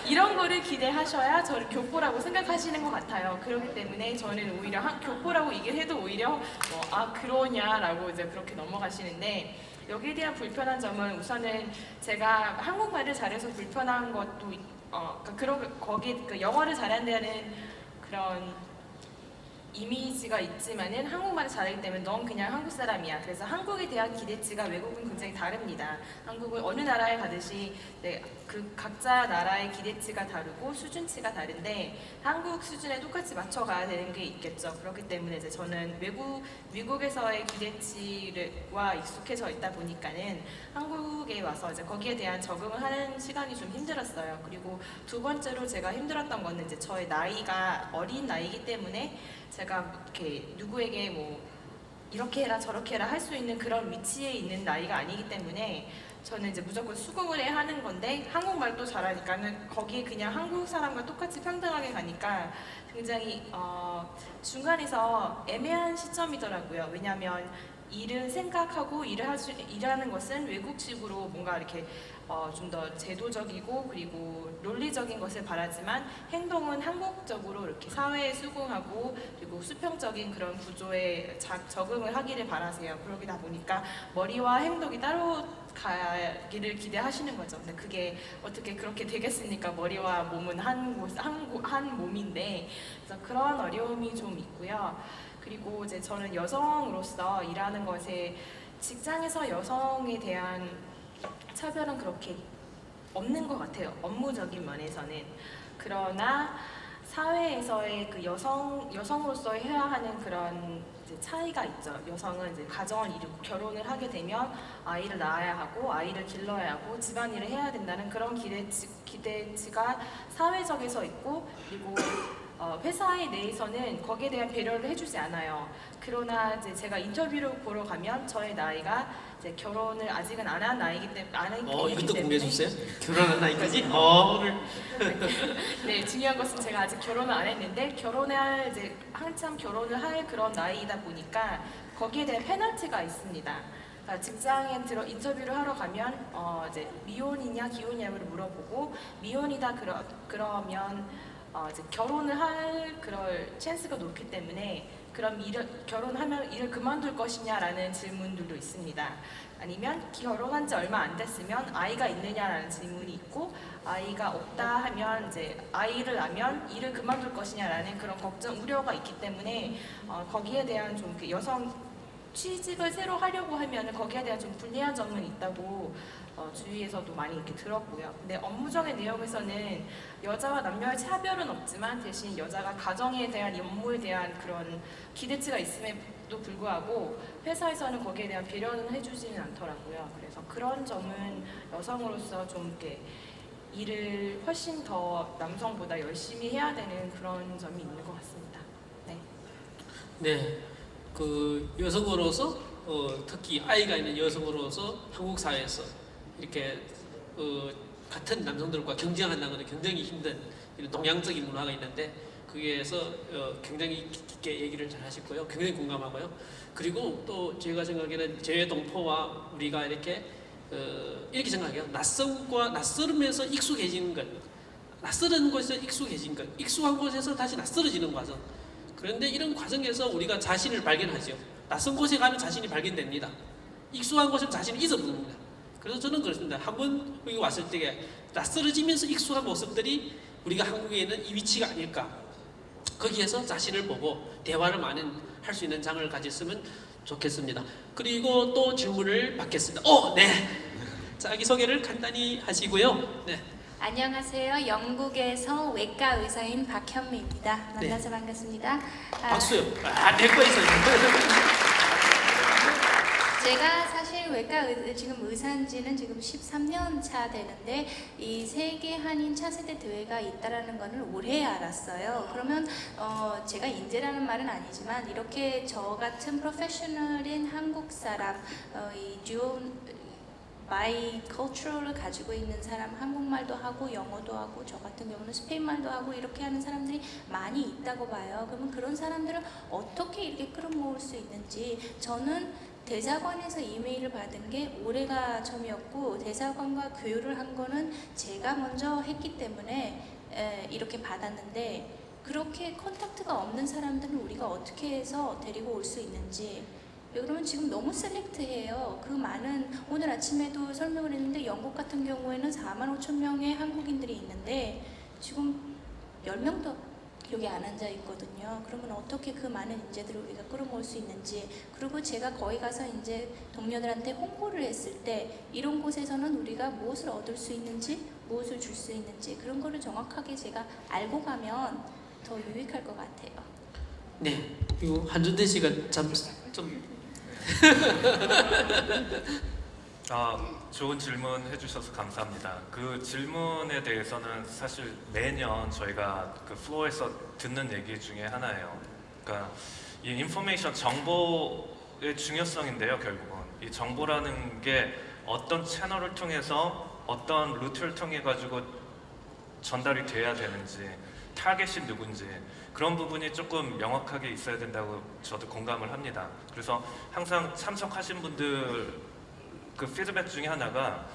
이런 거를 기대하셔야 저를 교포라고 생각하시는 것 같아요. 그렇기 때문에 저는 오히려 교포라고 얘기를 해도 오히려 그러냐라고 이제 그렇게 넘어가시는데 여기에 대한 불편한 점은 우선은 제가 한국말을 잘해서 불편한 것도 영어를 잘한다는 그런 이미지가 있지만은 한국말을 잘하기 때문에 넌 그냥 한국 사람이야. 그래서 한국에 대한 기대치가 외국은 굉장히 다릅니다. 한국은 어느 나라에 가듯이 그 각자 나라의 기대치가 다르고 수준치가 다른데 한국 수준에 똑같이 맞춰가야 되는 게 있겠죠. 그렇기 때문에 이제 저는 미국에서의 기대치와 익숙해져 있다 보니까는 한국에 와서 이제 거기에 대한 적응을 하는 시간이 좀 힘들었어요. 그리고 두 번째로 제가 힘들었던 거는 이제 저의 나이가 어린 나이이기 때문에 제가 이렇게 누구에게 이렇게 해라 저렇게 해라 할 수 있는 그런 위치에 있는 나이가 아니기 때문에 저는 이제 무조건 수긍을 해야 하는 건데 한국말도 잘하니까는 거기에 그냥 한국 사람과 똑같이 평등하게 가니까 굉장히 중간에서 애매한 시점이더라고요. 왜냐하면 일을 생각하고 일하는 것은 외국식으로 뭔가 이렇게 좀 더 제도적이고 그리고 논리적인 것을 바라지만 행동은 한국적으로 이렇게 사회에 수긍하고 그리고 수평적인 그런 구조에 적응을 하기를 바라세요. 그러다 보니까 머리와 행동이 따로 가기를 기대하시는 거죠. 근데 그게 어떻게 그렇게 되겠습니까? 머리와 몸은 한 몸인데 그래서 그런 어려움이 좀 있고요. 그리고 이제 저는 여성으로서 일하는 것에 직장에서 여성에 대한 차별은 그렇게 없는 것 같아요. 업무적인 면에서는. 그러나 사회에서의 그 여성으로서 해야 하는 그런 이제 차이가 있죠. 여성은 이제 가정을 이루고 결혼을 하게 되면 아이를 낳아야 하고 아이를 길러야 하고 집안일을 해야 된다는 그런 기대치가 사회적에서 있고, 그리고 회사의 내에서는 거기에 대한 배려를 해주지 않아요. 그러나 이제 제가 인터뷰를 보러 가면 저의 나이가 이제 결혼을 아직은 안 한 나이기 때문에 이것도 공개해 주세요. 결혼한 나이까지? 오늘 네, 중요한 것은 제가 아직 결혼을 안 했는데 결혼할 이제 한참 결혼을 할 그런 나이이다 보니까 거기에 대한 페널티가 있습니다. 그러니까 직장에 인터뷰를 하러 가면 이제 미혼이냐 기혼이냐를 물어보고, 미혼이다 그러면 이제 결혼을 할 그럴 찬스가 높기 때문에 그럼 결혼하면 일을 그만둘 것이냐라는 질문들도 있습니다. 아니면 결혼한 지 얼마 안 됐으면 아이가 있느냐라는 질문이 있고, 아이가 없다 하면 이제 아이를 낳으면 일을 그만둘 것이냐라는 그런 걱정, 우려가 있기 때문에 거기에 대한 좀 그 여성 취직을 새로 하려고 하면 거기에 대한 좀 불리한 점은 있다고 주위에서도 많이 이렇게 들었고요. 근데 업무적인 내용에서는 여자와 남녀의 차별은 없지만 대신 여자가 가정에 대한 업무에 대한 그런 기대치가 있음에도 불구하고 회사에서는 거기에 대한 배려는 해주지는 않더라고요. 그래서 그런 점은 여성으로서 좀 이렇게 일을 훨씬 더 남성보다 열심히 해야 되는 그런 점이 있는 것 같습니다. 네. 네, 그 여성으로서 특히 아이가 있는 여성으로서 한국 사회에서 이렇게 같은 남성들과 경쟁한다는 것은 굉장히 힘든 이런 동양적인 문화가 있는데, 거기에서 굉장히 깊게 얘기를 잘 하셨고요. 굉장히 공감하고요. 그리고 또 제가 생각에는 재외동포와 우리가 이렇게 생각해요. 낯설으면서 익숙해지는 것, 낯설은 곳에서 익숙해진 것, 익숙한 곳에서 다시 낯설어지는 과정. 그런데 이런 과정에서 우리가 자신을 발견하죠. 낯선 곳에 가면 자신이 발견됩니다. 익숙한 곳에서 자신을 잊어버립니다. 그래서 저는 그렇습니다. 한번 여기 왔을 때 낯설어지면서 익숙한 모습들이 우리가 한국에 있는 이 위치가 아닐까. 거기에서 자신을 보고 대화를 많이 할 수 있는 장을 가졌으면 좋겠습니다. 그리고 또 질문을 받겠습니다. 네. 자기소개를 간단히 하시고요. 네. 안녕하세요. 영국에서 외과 의사인 박현미입니다. 만나서 반갑습니다. 박수요. 내거 있어요. 제가 사실 지금 의사인지는 지금 13년 차 되는데 이 세계 한인 차세대 대회가 있다라는 거는 올해 알았어요. 그러면 제가 인재라는 말은 아니지만 이렇게 저 같은 프로페셔널인 한국 사람, 이 듀오 바이컬처럴을 가지고 있는 사람, 한국말도 하고 영어도 하고 저 같은 경우는 스페인말도 하고 이렇게 하는 사람들이 많이 있다고 봐요. 그러면 그런 사람들을 어떻게 이렇게 끌어모을 수 있는지, 저는 대사관에서 이메일을 받은 게 올해가 처음이었고 대사관과 교류를 한 거는 제가 먼저 했기 때문에 이렇게 받았는데, 그렇게 컨택트가 없는 사람들은 우리가 어떻게 해서 데리고 올 수 있는지. 그러면 지금 너무 셀렉트해요. 그 많은, 오늘 아침에도 설명을 했는데 영국 같은 경우에는 45,000명의 한국인들이 있는데 지금 10명도 여기 안 앉아 있거든요. 그러면 어떻게 그 많은 인재들을 우리가 끌어모을 수 있는지. 그리고 제가 거기 가서 이제 동료들한테 홍보를 했을 때 이런 곳에서는 우리가 무엇을 얻을 수 있는지, 무엇을 줄 수 있는지, 그런 거를 정확하게 제가 알고 가면 더 유익할 것 같아요. 네. 그리고 한준대 씨가 좀 좋은 질문 해주셔서 감사합니다. 그 질문에 대해서는 사실 매년 저희가 그 플로어에서 듣는 얘기 중에 하나예요. 그러니까 이 인포메이션, 정보의 중요성인데요. 결국은 이 정보라는 게 어떤 채널을 통해서 어떤 루트를 통해 가지고 전달이 돼야 되는지, 타겟이 누군지, 그런 부분이 조금 명확하게 있어야 된다고 저도 공감을 합니다. 그래서 항상 참석하신 분들 그 피드백 중에 하나가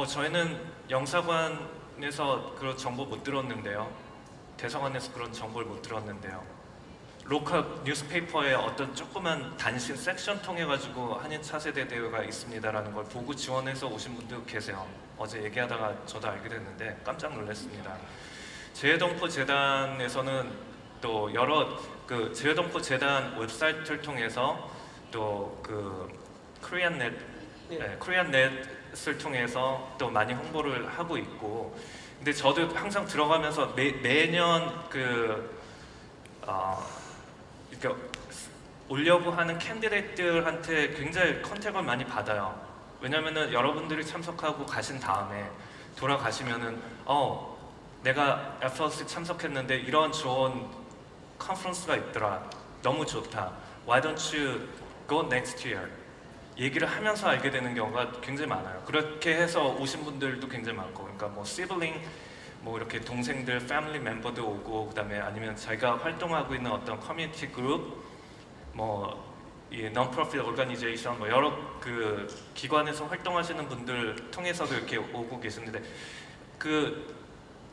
저희는 영사관에서 그런 정보 못 들었는데요, 대사관에서 그런 정보를 못 들었는데요, 로컬 뉴스페이퍼의 어떤 조그만 단신 섹션 통해 가지고 한인 차세대 대회가 있습니다라는 걸 보고 지원해서 오신 분도 계세요. 어제 얘기하다가 저도 알게 됐는데 깜짝 놀랐습니다. 재외동포 재단에서는 또 여러 그 재외동포 재단 웹사이트를 통해서 또 그 코리안넷을 통해서 또 많이 홍보를 하고 있고, 근데 저도 항상 들어가면서 매년 이렇게 오려고 하는 캔디데이트들한테 굉장히 컨택을 많이 받아요. 왜냐면은 여러분들이 참석하고 가신 다음에 돌아가시면은 내가 FLC 참석했는데 이런 좋은 컨퍼런스가 있더라. 너무 좋다. Why don't you go next year? 얘기를 하면서 알게 되는 경우가 굉장히 많아요. 그렇게 해서 오신 분들도 굉장히 많고, 그러니까 뭐 시블링, 뭐 이렇게 동생들, 패밀리 멤버도 오고, 그다음에 아니면 자기가 활동하고 있는 어떤 커뮤니티 그룹, 뭐 이 non-profit organization, 뭐 여러 그 기관에서 활동하시는 분들 통해서도 이렇게 오고 계시는데, 그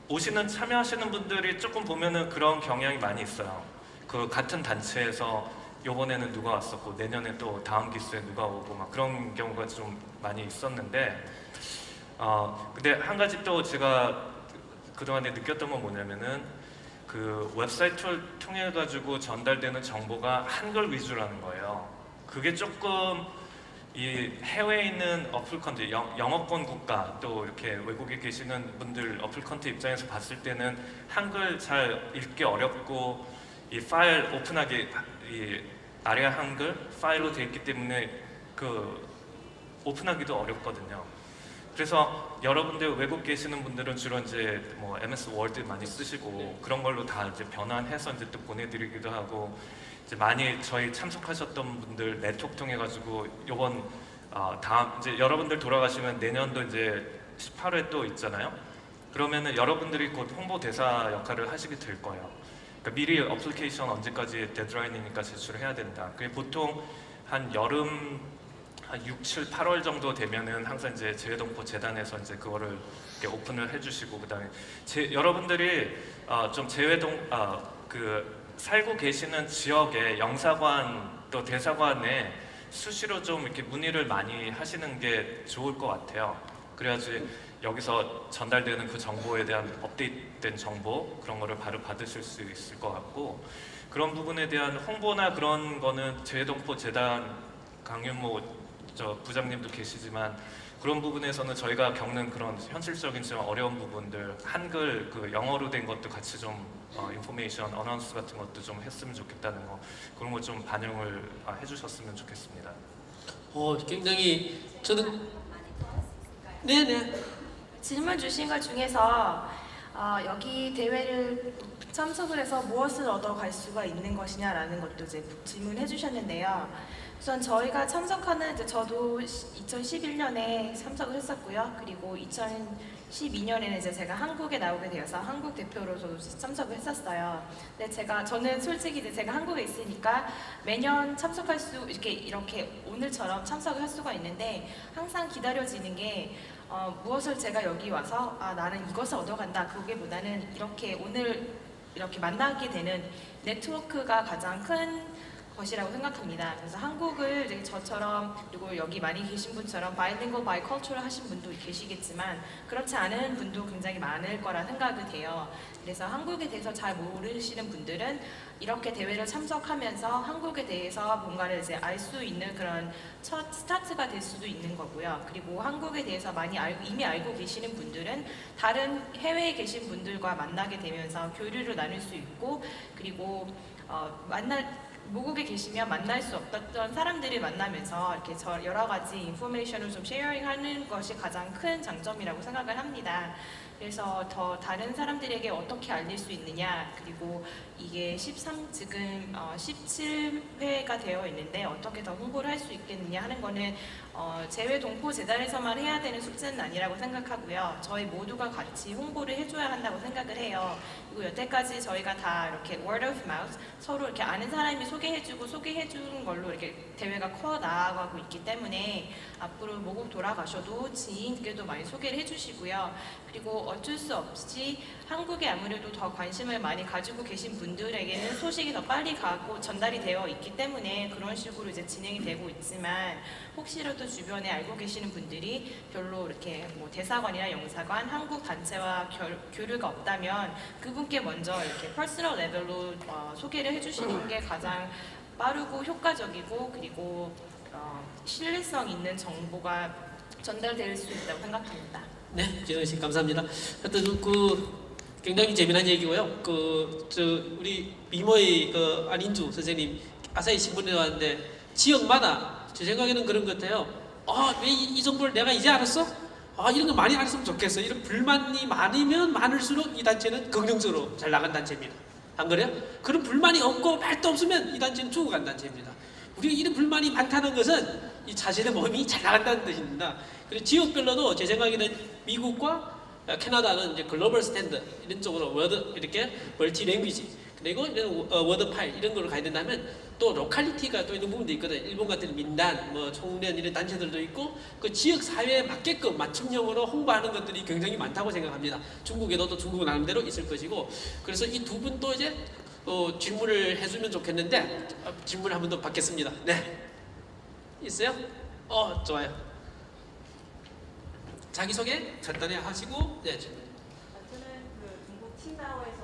오시는 참여하시는 분들이 조금 보면은 그런 경향이 많이 있어요. 그 같은 단체에서 요번에는 누가 왔었고 내년에 또 다음 기수에 누가 오고 막 그런 경우가 좀 많이 있었는데, 근데 한 가지 또 제가 그동안에 느꼈던 건 뭐냐면은 그 웹사이트를 통해 가지고 전달되는 정보가 한글 위주라는 거예요. 그게 조금 이 해외에 있는 어플 컨트, 영어권 국가, 또 이렇게 외국에 계시는 분들 어플 컨트 입장에서 봤을 때는 한글 잘 읽기 어렵고, 이 파일 오픈하기, 이 아래아 한글 파일로 되어 있기 때문에 그 오픈하기도 어렵거든요. 그래서 여러분들 외국 계시는 분들은 주로 이제 뭐 MS 워드 많이 쓰시고 그런 걸로 다 이제 변환해서 이제 또 보내드리기도 하고, 이제 많이 저희 참석하셨던 분들 네트워크 통해 가지고 요번 다음 이제 여러분들 돌아가시면 내년도 이제 18회 또 있잖아요. 그러면은 여러분들이 곧 홍보대사 역할을 하시게 될 거예요. 그러니까 미리 어플리케이션 언제까지 데드라인이니까 제출해야 된다. 그게 보통 한 여름 한 6, 7, 8월 정도 되면은 항상 이제 재외동포 재단에서 이제 그거를 이렇게 오픈을 해주시고, 그다음에 여러분들이 좀 그 살고 계시는 지역의 영사관 또 대사관에 수시로 좀 이렇게 문의를 많이 하시는 게 좋을 것 같아요. 그래야지 여기서 전달되는 그 정보에 대한 업데이트된 정보 그런 거를 바로 받으실 수 있을 것 같고, 그런 부분에 대한 홍보나 그런 거는 재외동포 재단 강윤모 부장님도 계시지만, 그런 부분에서는 저희가 겪는 그런 현실적인 좀 어려운 부분들, 한글 그 영어로 된 것도 같이 좀 인포메이션, 어나운스 같은 것도 좀 했으면 좋겠다는 거, 그런 거 좀 반영을 해주셨으면 좋겠습니다. 굉장히 저는 네네. 질문 주신 것 중에서 여기 대회를 참석을 해서 무엇을 얻어갈 수가 있는 것이냐라는 것도 이제 질문해 주셨는데요. 우선 저희가 참석하는 저도 2011년에 참석을 했었고요. 그리고 2012년에는 이제 제가 한국에 나오게 되어서 한국 대표로 저도 참석을 했었어요. 근데 저는 솔직히 이제 제가 한국에 있으니까 매년 참석할 수 이렇게 오늘처럼 참석을 할 수가 있는데, 항상 기다려지는 게 무엇을 제가 여기 와서 나는 이것을 얻어간다 그게보다는 이렇게 오늘 이렇게 만나게 되는 네트워크가 가장 큰 것이라고 생각합니다. 그래서 한국을 이제 저처럼, 그리고 여기 많이 계신 분처럼 바이링거 바이컬처럴 하신 분도 계시겠지만 그렇지 않은 분도 굉장히 많을 거라 생각이 돼요. 그래서 한국에 대해서 잘 모르시는 분들은 이렇게 대회를 참석하면서 한국에 대해서 뭔가를 이제 알 수 있는 그런 첫 스타트가 될 수도 있는 거고요. 그리고 한국에 대해서 이미 알고 계시는 분들은 다른 해외에 계신 분들과 만나게 되면서 교류를 나눌 수 있고, 그리고 모국에 계시면 만날 수 없었던 사람들을 만나면서 이렇게 여러 가지 인포메이션을 좀 쉐어링하는 것이 가장 큰 장점이라고 생각을 합니다. 그래서 더 다른 사람들에게 어떻게 알릴 수 있느냐, 그리고 이게 지금 17회가 되어 있는데 어떻게 더 홍보를 할 수 있겠느냐 하는 거는 재외동포 재단에서만 해야 되는 숙제는 아니라고 생각하고요. 저희 모두가 같이 홍보를 해줘야 한다고 생각을 해요. 그리고 여태까지 저희가 다 이렇게 word of mouth, 서로 이렇게 아는 사람이 소개해주는 걸로 이렇게 대회가 커 나아가고 있기 때문에 앞으로 모국 돌아가셔도 지인들도 많이 소개를 해주시고요. 그리고 어쩔 수 없이 한국에 아무래도 더 관심을 많이 가지고 계신 분들에게는 소식이 더 빨리 가고 전달이 되어 있기 때문에 그런 식으로 이제 진행이 되고 있지만, 혹시라도 주변에 알고 계시는 분들이 별로 이렇게 뭐 대사관이나 영사관, 한국 단체와 교류가 없다면 그분께 먼저 이렇게 퍼스널 레벨로 소개를 해주시는 게 가장 빠르고 효과적이고, 그리고 신뢰성 있는 정보가 전달될 수 있다고 생각합니다. 네, 진영 씨 감사합니다. 하여튼 굉장히 재미난 얘기고요. 우리 미모의 안인주 선생님 아사히 신문에 왔는데 지역마다 제 생각에는 그런 것 같아요. 왜 이 정보를 내가 이제 알았어? 이런 거 많이 알았으면 좋겠어. 이런 불만이 많으면 많을수록 이 단체는 긍정적으로 잘 나간 단체입니다. 안 그래요? 그런 불만이 없고 말도 없으면 이 단체는 죽어간 단체입니다. 우리가 이런 불만이 많다는 것은 이 자신의 몸이 잘 나간다는 뜻입니다. 그리고 지역별로도 제 생각에는 미국과 캐나다는 이제 글로벌 스탠드 이런 쪽으로 워드 이렇게 멀티 랭귀지 그리고 이런 워드 파일 이런 걸로 가야 된다면 또 로컬리티가 또 있는 부분도 있거든요. 일본 같은 민단, 총련 이런 단체들도 있고 그 지역 사회에 맞게끔 맞춤형으로 홍보하는 것들이 굉장히 많다고 생각합니다. 중국에도 또 중국 나름대로 있을 것이고 그래서 이 두 분 또 이제 질문을 해주면 좋겠는데 질문 한 번 더 받겠습니다. 네, 있어요? 좋아요. 자기소개 간단히 하시고 네. 저는 중국 칭다오에서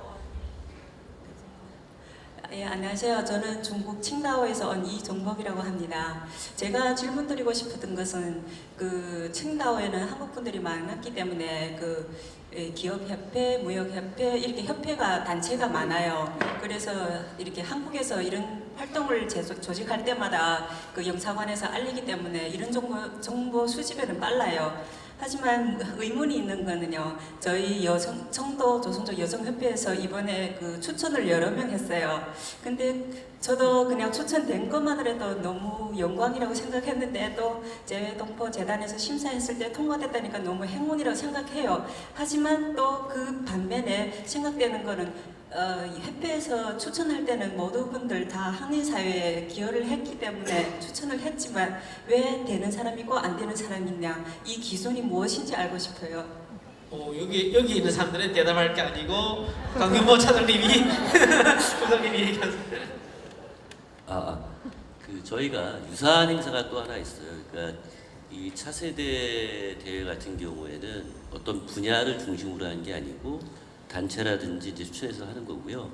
안녕하세요. 저는 중국 칭다오에서 온 이종복이라고 합니다. 제가 질문드리고 싶었던 것은 칭다오에는 한국 분들이 많았기 때문에 기업협회, 무역협회 이렇게 협회가 단체가 많아요. 그래서 이렇게 한국에서 이런 활동을 조직할 때마다 영사관에서 알리기 때문에 이런 정보 수집에는 빨라요. 하지만 의문이 있는 거는요. 저희 청도 조선족 여성협회에서 이번에 추천을 여러 명 했어요. 근데 저도 그냥 추천된 것만으로도 너무 영광이라고 생각했는데 또 재동포 재단에서 심사했을 때 통과됐다니까 너무 행운이라고 생각해요. 하지만 또 그 반면에 생각되는 거는 협회에서 추천할 때는 모두 분들 다 항해사회에 기여를 했기 때문에 추천을 했지만 왜 되는 사람이 있고 안 되는 사람이 있냐 이 기준이 무엇인지 알고 싶어요. 여기 있는 사람들은 대답할 게 아니고 강규모 차장님이 부장님이 얘기하세요. 저희가 유사한 행사가 또 하나 있어요. 그러니까 이 차세대 대회 같은 경우에는 어떤 분야를 중심으로 하는 게 아니고 단체라든지 이제 추천해서 하는 거고요.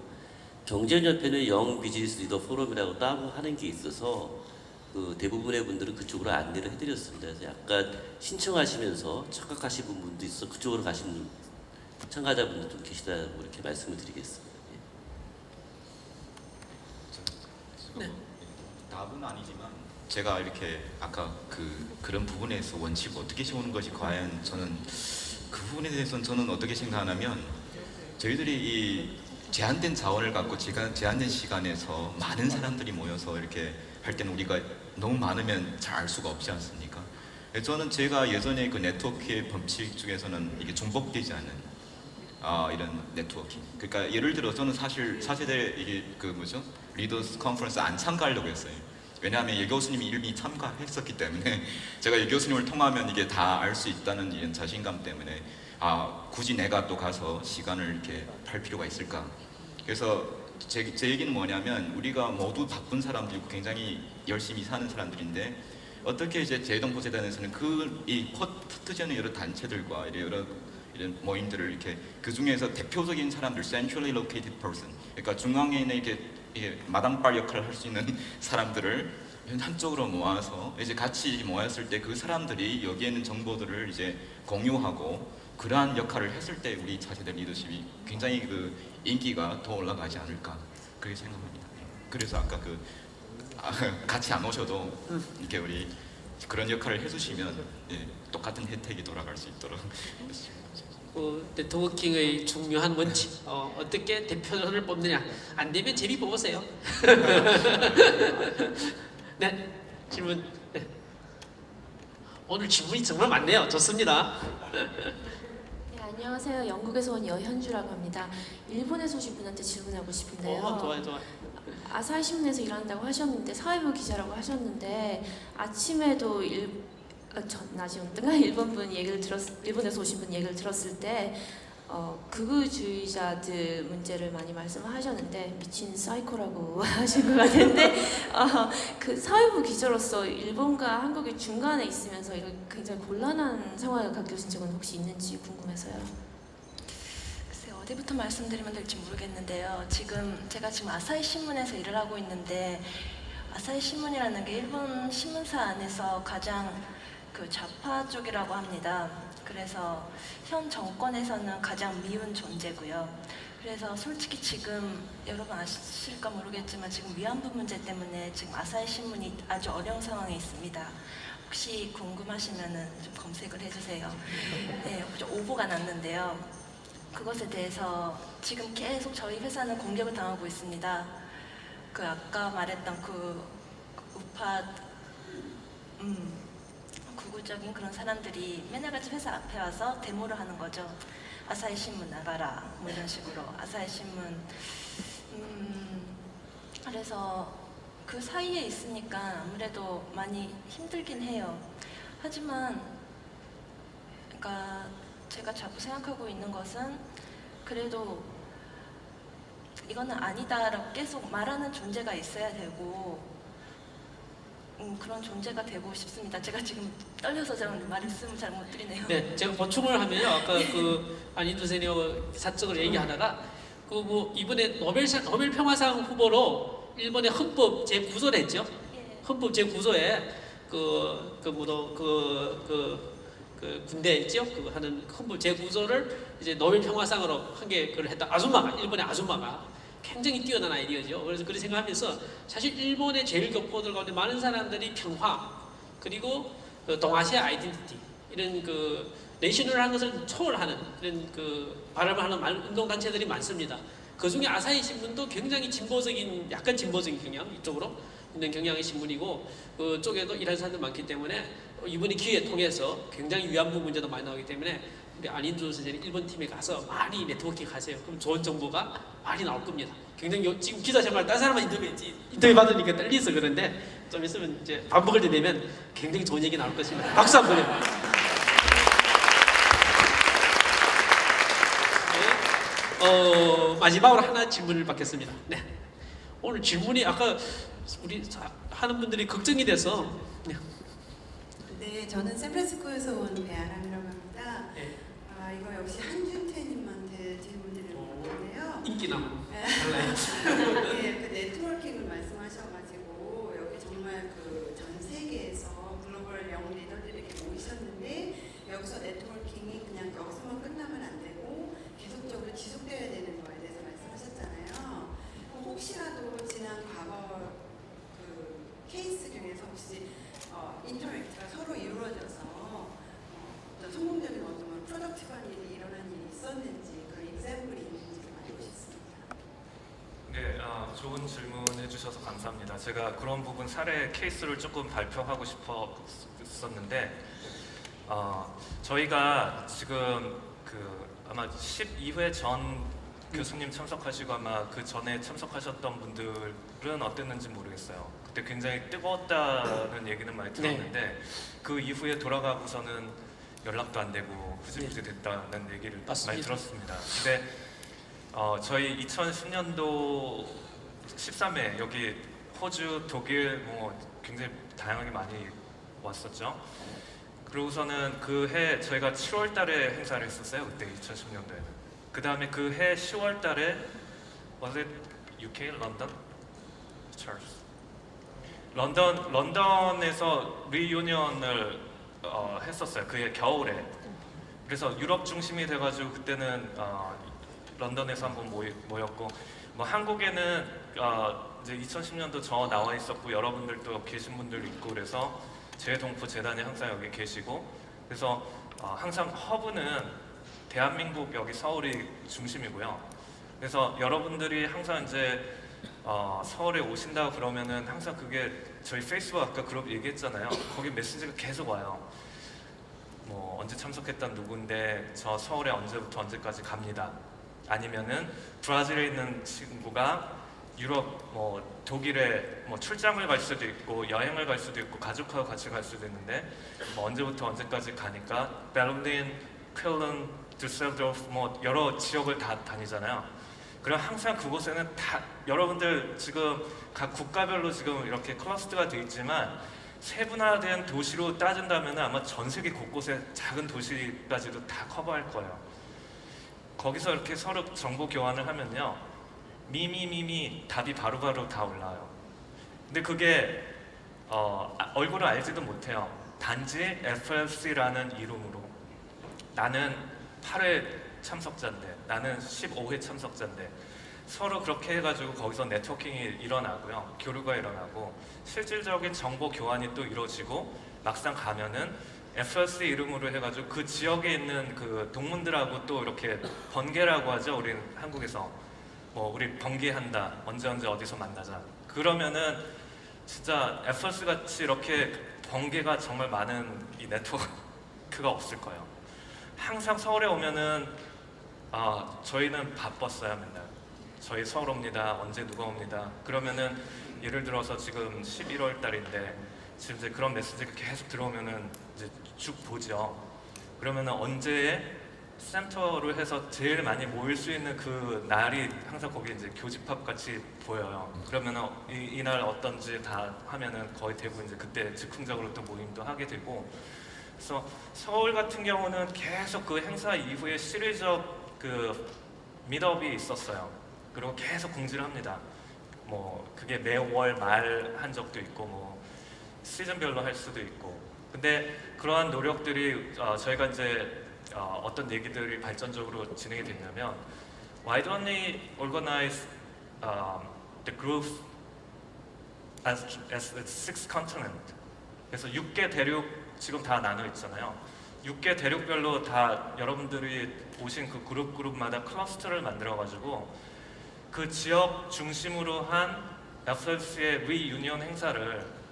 경제협회는 영 비즈니스 리더 포럼이라고 따로 하는 게 있어서 대부분의 분들은 그쪽으로 안내를 해드렸습니다. 그래서 약간 신청하시면서 착각하시는 분도 있어 그쪽으로 가시는 참가자분들도 계시다고 이렇게 말씀을 드리겠습니다. 네. 답은 아니지만 제가 이렇게 아까 그런 부분에서 원칙 어떻게 세우는 것이 과연 저는 그 부분에 대해서는 저는 어떻게 생각하냐면 저희들이 이 제한된 자원을 갖고 제한된 시간에서 많은 사람들이 모여서 이렇게 할 때는 우리가 너무 많으면 잘 알 수가 없지 않습니까? 저는 제가 예전에 네트워크의 법칙 중에서는 이게 중복되지 않는 이런 네트워킹. 그러니까 예를 들어 저는 사실 4세대 이게 리더스 컨퍼런스 안 참가하려고 했어요. 왜냐하면 예 교수님이 이미 참가했었기 때문에 제가 예 교수님을 통하면 이게 다 알 수 있다는 이런 자신감 때문에 굳이 내가 또 가서 시간을 이렇게 할 필요가 있을까? 그래서 제 얘기는 뭐냐면 우리가 모두 바쁜 사람들이고 굉장히 열심히 사는 사람들인데 어떻게 이제 재동포재단에서는 이 흩어지는 여러 단체들과 이런 모임들을 이렇게 그 중에서 대표적인 사람들, centrally located person, 그러니까 중앙에 있는 이게 마당발 역할을 할 수 있는 사람들을 한쪽으로 모아서 이제 같이 모였을 때 그 사람들이 여기에 있는 정보들을 이제 공유하고 그러한 역할을 했을 때 우리 차세대 리더십이 굉장히 인기가 더 올라가지 않을까 그렇게 생각합니다. 그래서 아까 같이 안 오셔도 이렇게 우리 그런 역할을 해주시면 똑같은 혜택이 돌아갈 수 있도록. 네트워킹의 중요한 원칙 어떻게 대표를 뽑느냐 안 되면 제비 뽑으세요. 네 질문. 네. 오늘 질문이 정말 많네요. 좋습니다. 네, 안녕하세요. 영국에서 온 여현주라고 합니다. 일본에서 오신 분한테 질문하고 싶은데요. 좋아요. 아사히 신문에서 일한다고 하셨는데 사회부 기자라고 하셨는데 아침에도 낮이 온든가 일본에서 오신 분 얘기를 들었을 때 극우주의자들 문제를 많이 말씀하셨는데 미친 사이코라고 하신 것 같은데 그 사회부 기자로서 일본과 한국이 중간에 있으면서 이렇게 굉장히 곤란한 상황을 겪으신 적은 혹시 있는지 궁금해서요. 글쎄요, 어디부터 말씀드리면 될지 모르겠는데요. 제가 지금 아사히 신문에서 일을 하고 있는데 아사히 신문이라는 게 일본 신문사 안에서 가장 좌파 쪽이라고 합니다. 그래서 현 정권에서는 가장 미운 존재고요. 그래서 솔직히 지금 여러분 아실까 모르겠지만 지금 위안부 문제 때문에 지금 아사히 신문이 아주 어려운 상황에 있습니다. 혹시 궁금하시면은 좀 검색을 해주세요. 네, 좀 오보가 났는데요. 그것에 대해서 지금 계속 저희 회사는 공격을 당하고 있습니다. 그 아까 말했던 그 우파 극우적인 그런 사람들이 맨날 같이 회사 앞에 와서 데모를 하는 거죠. 아사히 신문 나가라 뭐 이런 식으로. 아사히 신문 그래서 그 사이에 있으니까 아무래도 많이 힘들긴 해요. 하지만 그러니까 제가 자꾸 생각하고 있는 것은 그래도 이거는 아니다라고 계속 말하는 존재가 있어야 되고 그런 존재가 되고 싶습니다. 제가 지금 떨려서 잘 말씀을 잘 못 드리네요. 네, 제가 보충을 하면요. 아까 그 안인도 세니어 사적을 얘기하다가 그 뭐 이번에 노벨 평화상 후보로 일본의 헌법 제9조를 했죠. 헌법 제9조에 그 군대 있죠. 그 하는 헌법 제9조를 이제 노벨 평화상으로 한 게 그걸 했다. 아줌마가 일본의 아줌마가 굉장히 뛰어난 아이디어죠. 그래서 그렇게 생각하면서 사실 일본의 제일 교포들 가운데 많은 사람들이 평화 그리고 그 동아시아 아이덴티티 이런 그 내셔널한 것을 초월하는 그런 그 발음을 하는 운동 단체들이 많습니다. 그 중에 아사히 신문도 굉장히 진보적인 약간 진보적인 경향 이쪽으로 있는 경향의 신문이고 그쪽에도 일하는 사람들 많기 때문에 이번에 기회 통해서 굉장히 위안부 문제도 많이 나오기 때문에 우리 안인주 선생님 일본 팀에 가서 많이 네트워킹 하세요. 그럼 좋은 정보가 많이 나올 겁니다. 굉장히 지금 기자 생활 다른 사람만 인터뷰 받으니까 떨리서 그런데 좀 있으면 이제 밥 먹을 때 되면 굉장히 좋은 얘기 나올 것입니다. 박수 한번 해요. 네. 마지막으로 하나 질문을 받겠습니다. 네. 오늘 질문이 아까 우리 하는 분들이 걱정이 돼서 네, 저는 샌프란시스코에서 온 배아람이라고 합니다. 네. 이거 역시 한준태님한테 질문드리는 건데요. 인기남. 네, 그 네트워킹을 말씀하셔가지고 여기 정말 그 전 세계에서 글로벌 영웅 리더들이 이렇게 모이셨는데 여기서 네트워킹이 그냥 여기서만 끝나면 안 되고 계속적으로 지속되어야 되는 거에 대해서 말씀하셨잖아요. 혹시라도 지난 과거 그 케이스 중에서 혹시 인터랙트가 서로 이루어져서 어떤 성공적인 어떤 프로덕티브한 일이 일어난 일이 있었는지 그런 example이 있는지 좀 알고 싶습니다. 네, 좋은 질문 해주셔서 감사합니다. 제가 그런 부분 사례 케이스를 조금 발표하고 싶었었는데 저희가 지금 그 아마 12회 전 교수님 참석하시고 아마 그 전에 참석하셨던 분들은 어땠는지 모르겠어요. 그때 굉장히 뜨거웠다는 얘기는 많이 들었는데 그 이후에 돌아가고서는 연락도 안 되고 흐지부지 됐다는 얘기를 맞습니다. 많이 들었습니다. 근데 저희 2010년도 13회 여기 호주, 독일 뭐 굉장히 다양하게 많이 왔었죠. 그러고서는 그 해 저희가 7월 달에 행사를 했었어요. 그때 2010년도에는. 그 다음에 그 해 10월 달에 was it UK? 런던? 찰스. 런던에서 리유니언을 했었어요. 그해 겨울에. 그래서 유럽 중심이 돼가지고 그때는 런던에서 한번 모였고 뭐 한국에는 이제 2010년도 저 나와 있었고 여러분들도 계신 분들 있고 그래서 재동포 재단이 항상 여기 계시고 그래서 항상 허브는 대한민국 여기 서울이 중심이고요. 그래서 여러분들이 항상 이제 서울에 오신다 그러면은 항상 그게 저희 페이스북 아까 그룹 얘기했잖아요. 거기 메시지가 계속 와요. 뭐 언제 참석했던 누군데 저 서울에 언제부터 언제까지 갑니다. 아니면은 브라질에 있는 친구가 유럽 뭐 독일에 뭐 출장을 갈 수도 있고 여행을 갈 수도 있고 가족하고 같이 갈 수도 있는데 뭐 언제부터 언제까지 가니까 베를린, 쾰른, düsseldorf 뭐 여러 지역을 다 다니잖아요. 그럼 항상 그곳에는 다 여러분들 지금 각 국가별로 지금 이렇게 클러스터가 돼 있지만 세분화된 도시로 따진다면 아마 전 세계 곳곳에 작은 도시까지도 다 커버할 거예요. 거기서 이렇게 서로 정보 교환을 하면요. 미미미미 답이 바로바로 다 올라와요. 근데 그게 얼굴을 알지도 못해요. 단지 FLC라는 이름으로. 나는 8회 참석자인데 나는 15회 참석자인데 서로 그렇게 해가지고 거기서 네트워킹이 일어나고요. 교류가 일어나고 실질적인 정보 교환이 또 이루어지고 막상 가면은 FLC 이름으로 해가지고 그 지역에 있는 그 동문들하고 또 이렇게 번개라고 하죠. 우리 한국에서 뭐 우리 번개한다. 언제 어디서 만나자. 그러면은 진짜 FLC 같이 이렇게 번개가 정말 많은 이 네트워크가 없을 거예요. 항상 서울에 오면은 저희는 바빴어요 맨날. 저희 서울 옵니다. 언제 누가 옵니다. 그러면은 예를 들어서 지금 11월 달인데 지금 이제 그런 메시지가 계속 들어오면은 이제 쭉 보죠. 그러면은 언제 센터로 해서 제일 많이 모일 수 있는 그 날이 항상 거기 이제 교집합 같이 보여요. 그러면은 이날 어떤지 다 하면은 거의 대부분 이제 그때 즉흥적으로 또 모임도 하게 되고. 그래서 서울 같은 경우는 계속 그 행사 이후에 시리즈적 그 미트업이 있었어요. 그리고 계속 공지를 합니다. 뭐 그게 매월 말 한 적도 있고 뭐 시즌별로 할 수도 있고. 근데 그러한 노력들이 저희가 이제 어떤 얘기들이 발전적으로 진행이 됐냐면 Why don't we organize the group as six continent? 그래서 6개 대륙 지금 다 나눠 있잖아요. 6개 대륙별로 다 여러분들이 오신 그 그룹마다 클러스터를 만들어가지고 그 지역 중심으로 한 FLC의 리유니언 행사를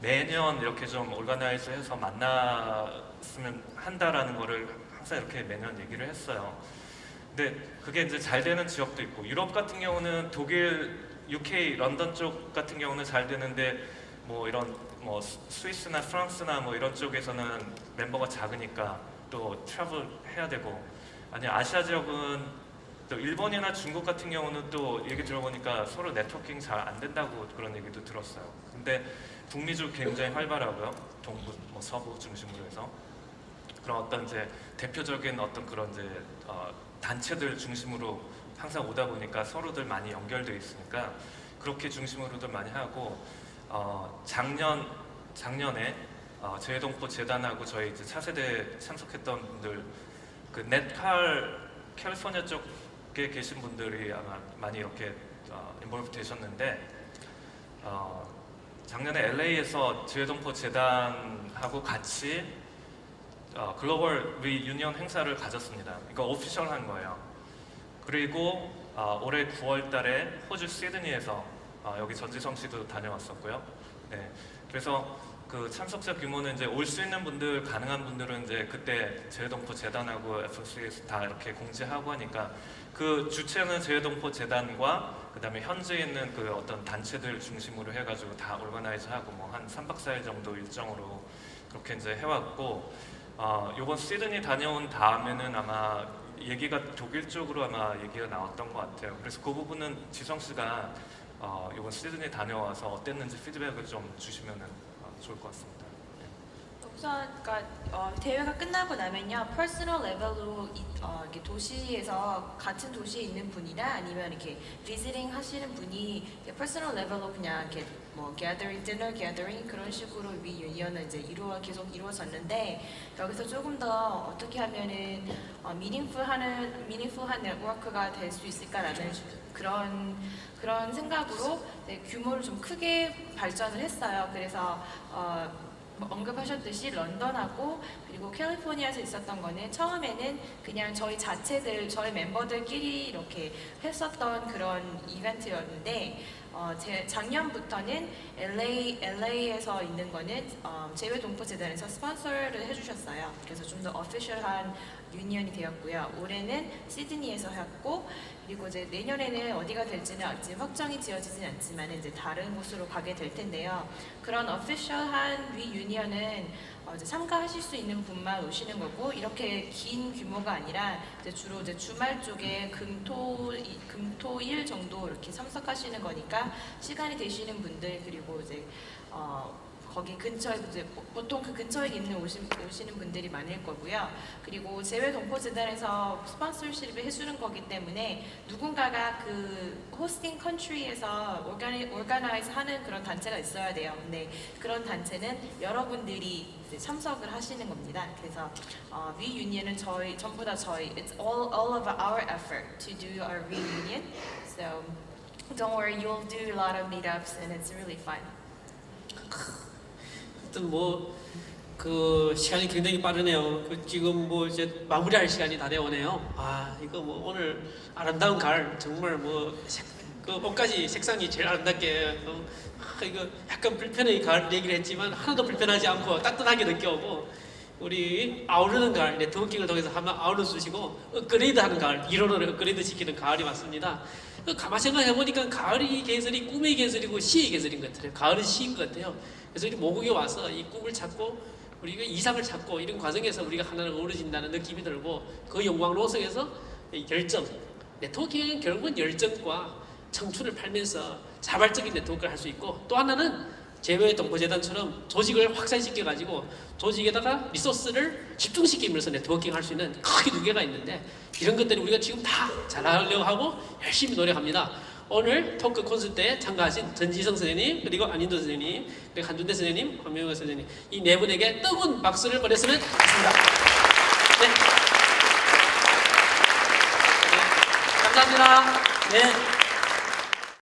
매년 이렇게 좀 오르가나이즈해서 만났으면 한다라는 거를 항상 이렇게 매년 얘기를 했어요. 근데 그게 이제 잘 되는 지역도 있고 유럽 같은 경우는 독일, UK, 런던 쪽 같은 경우는 잘 되는데 뭐 이런 뭐 스위스나 프랑스나 뭐 이런 쪽에서는 멤버가 작으니까 또 트래블 해야 되고 아니 아시아 지역은 또 일본이나 중국 같은 경우는 또 얘기 들어보니까 서로 네트워킹 잘 안 된다고 그런 얘기도 들었어요. 근데 북미 쪽 굉장히 활발하고요. 동부, 뭐 서부 중심으로 해서 그런 어떤 이제 대표적인 어떤 그런 이제 단체들 중심으로 항상 오다 보니까 서로들 많이 연결돼 있으니까 그렇게 중심으로도 많이 하고 작년에 재동포 재단하고 저희 이제 차세대 참석했던 분들 그 넷칼 캘리포니아 쪽에 계신 분들이 아마 많이 이렇게 인볼브 되셨는데 작년에 LA에서 재동포 재단하고 같이 글로벌 리유니언 행사를 가졌습니다. 이거 오피셜한 거예요. 그리고 올해 9월 달에 호주 시드니에서 여기 전지성 씨도 다녀왔었고요. 네, 그래서 그 참석자 규모는 이제 올 수 있는 분들, 가능한 분들은 이제 그때 재동포 재단하고 FLC에서 다 이렇게 공지하고 하니까 그 주체는 재동포 재단과 그다음에 현지에 있는 그 어떤 단체들 중심으로 해가지고 다 오르가나이즈하고 뭐 한 3박 4일 정도 일정으로 그렇게 이제 해왔고 이번 시드니 다녀온 다음에는 아마 얘기가 독일 쪽으로 아마 얘기가 나왔던 것 같아요. 그래서 그 부분은 지성 씨가 이번 시드니 다녀와서 어땠는지 피드백을 좀 주시면은 좋을 것 같습니다. 우선 그러니까 대회가 끝나고 나면요 퍼스널 레벨로 이렇게 도시에서 같은 도시에 있는 분이나 아니면 이렇게 비지팅 하시는 분이 퍼스널 레벨로 그냥 이렇게 뭐 gathering, dinner gathering 그런 식으로 리유니언은 이제 계속 이루어졌는데 여기서 조금 더 어떻게 하면은 meaningful한 네트워크가 될 수 있을까라는 그런 생각으로 규모를 좀 크게 발전을 했어요. 그래서 언급하셨듯이 런던하고 그리고 캘리포니아에서 있었던 거는 처음에는 그냥 저희 멤버들끼리 이렇게 했었던 그런 이벤트였는데 작년부터는 LA에서 있는 거는 재외동포재단에서 스폰서를 해주셨어요. 그래서 좀 더 어피셜한 유니언이 되었고요. 올해는 시드니에서 했고 그리고 이제 내년에는 어디가 될지는 아직 확정이 지어지진 않지만 이제 다른 곳으로 가게 될 텐데요. 그런 어피셜한 리유니언은 이제 참가하실 수 있는 분만 오시는 거고 이렇게 긴 규모가 아니라 이제 주로 이제 주말 쪽에 금토일 정도 이렇게 참석하시는 거니까 시간이 되시는 분들 그리고 이제 거기 근처에 이제 보통 그 근처에 있는 오시는 분들이 많을 거고요. 그리고 재외 동포재단에서 스폰서십을 해주는 거기 때문에 누군가가 그 호스팅 컨트리에서 오르가나이즈 하는 그런 단체가 있어야 돼요. 근데 그런 단체는 여러분들이 이제 참석을 하시는 겁니다. 그래서 reunion은 전부 다 저희 it's all of our effort to do our reunion. So don't worry, you'll do a lot of meetups and it's really fun. 하여튼 그 시간이 굉장히 빠르네요. 지금 이제 마무리할 시간이 다 되어오네요. 이거 오늘 아름다운 가을 정말 그 옷까지 색상이 제일 아름답게 이거 약간 불편하게 가을 얘기를 했지만 하나도 불편하지 않고 따뜻하게 느껴오고 우리 아우르는 가을 네트워킹을 통해서 한번 아우러 주시고 업그레이드하는 가을, 이론을 업그레이드 시키는 가을이 왔습니다. 가만 생각해보니까 가을이 계절이 꿈의 계절이고 시의 계절인 것 같아요. 가을은 시인 것 같아요. 그래서 우리 모국에 와서 이 꿈을 찾고 우리가 이상을 찾고 이런 과정에서 우리가 하나를 어우러진다는 느낌이 들고 그 영광로 속에서 열정, 네트워킹은 결국은 열정과 청춘을 팔면서 자발적인 네트워크를 할 수 있고 또 하나는 재외 동포재단처럼 조직을 확산시켜가지고 조직에다가 리소스를 집중시키면서 네트워킹 할 수 있는 크게 두 개가 있는데 이런 것들이 우리가 지금 다 잘하려고 하고 열심히 노력합니다. 오늘 토크 콘서트 때 참가하신 전지성 선생님, 그리고 안인도 선생님, 그리고 한준대 선생님, 황명호 선생님 이 네 분에게 뜨거운 박수를 보냈으면 좋겠습니다. 네. 감사합니다. 네.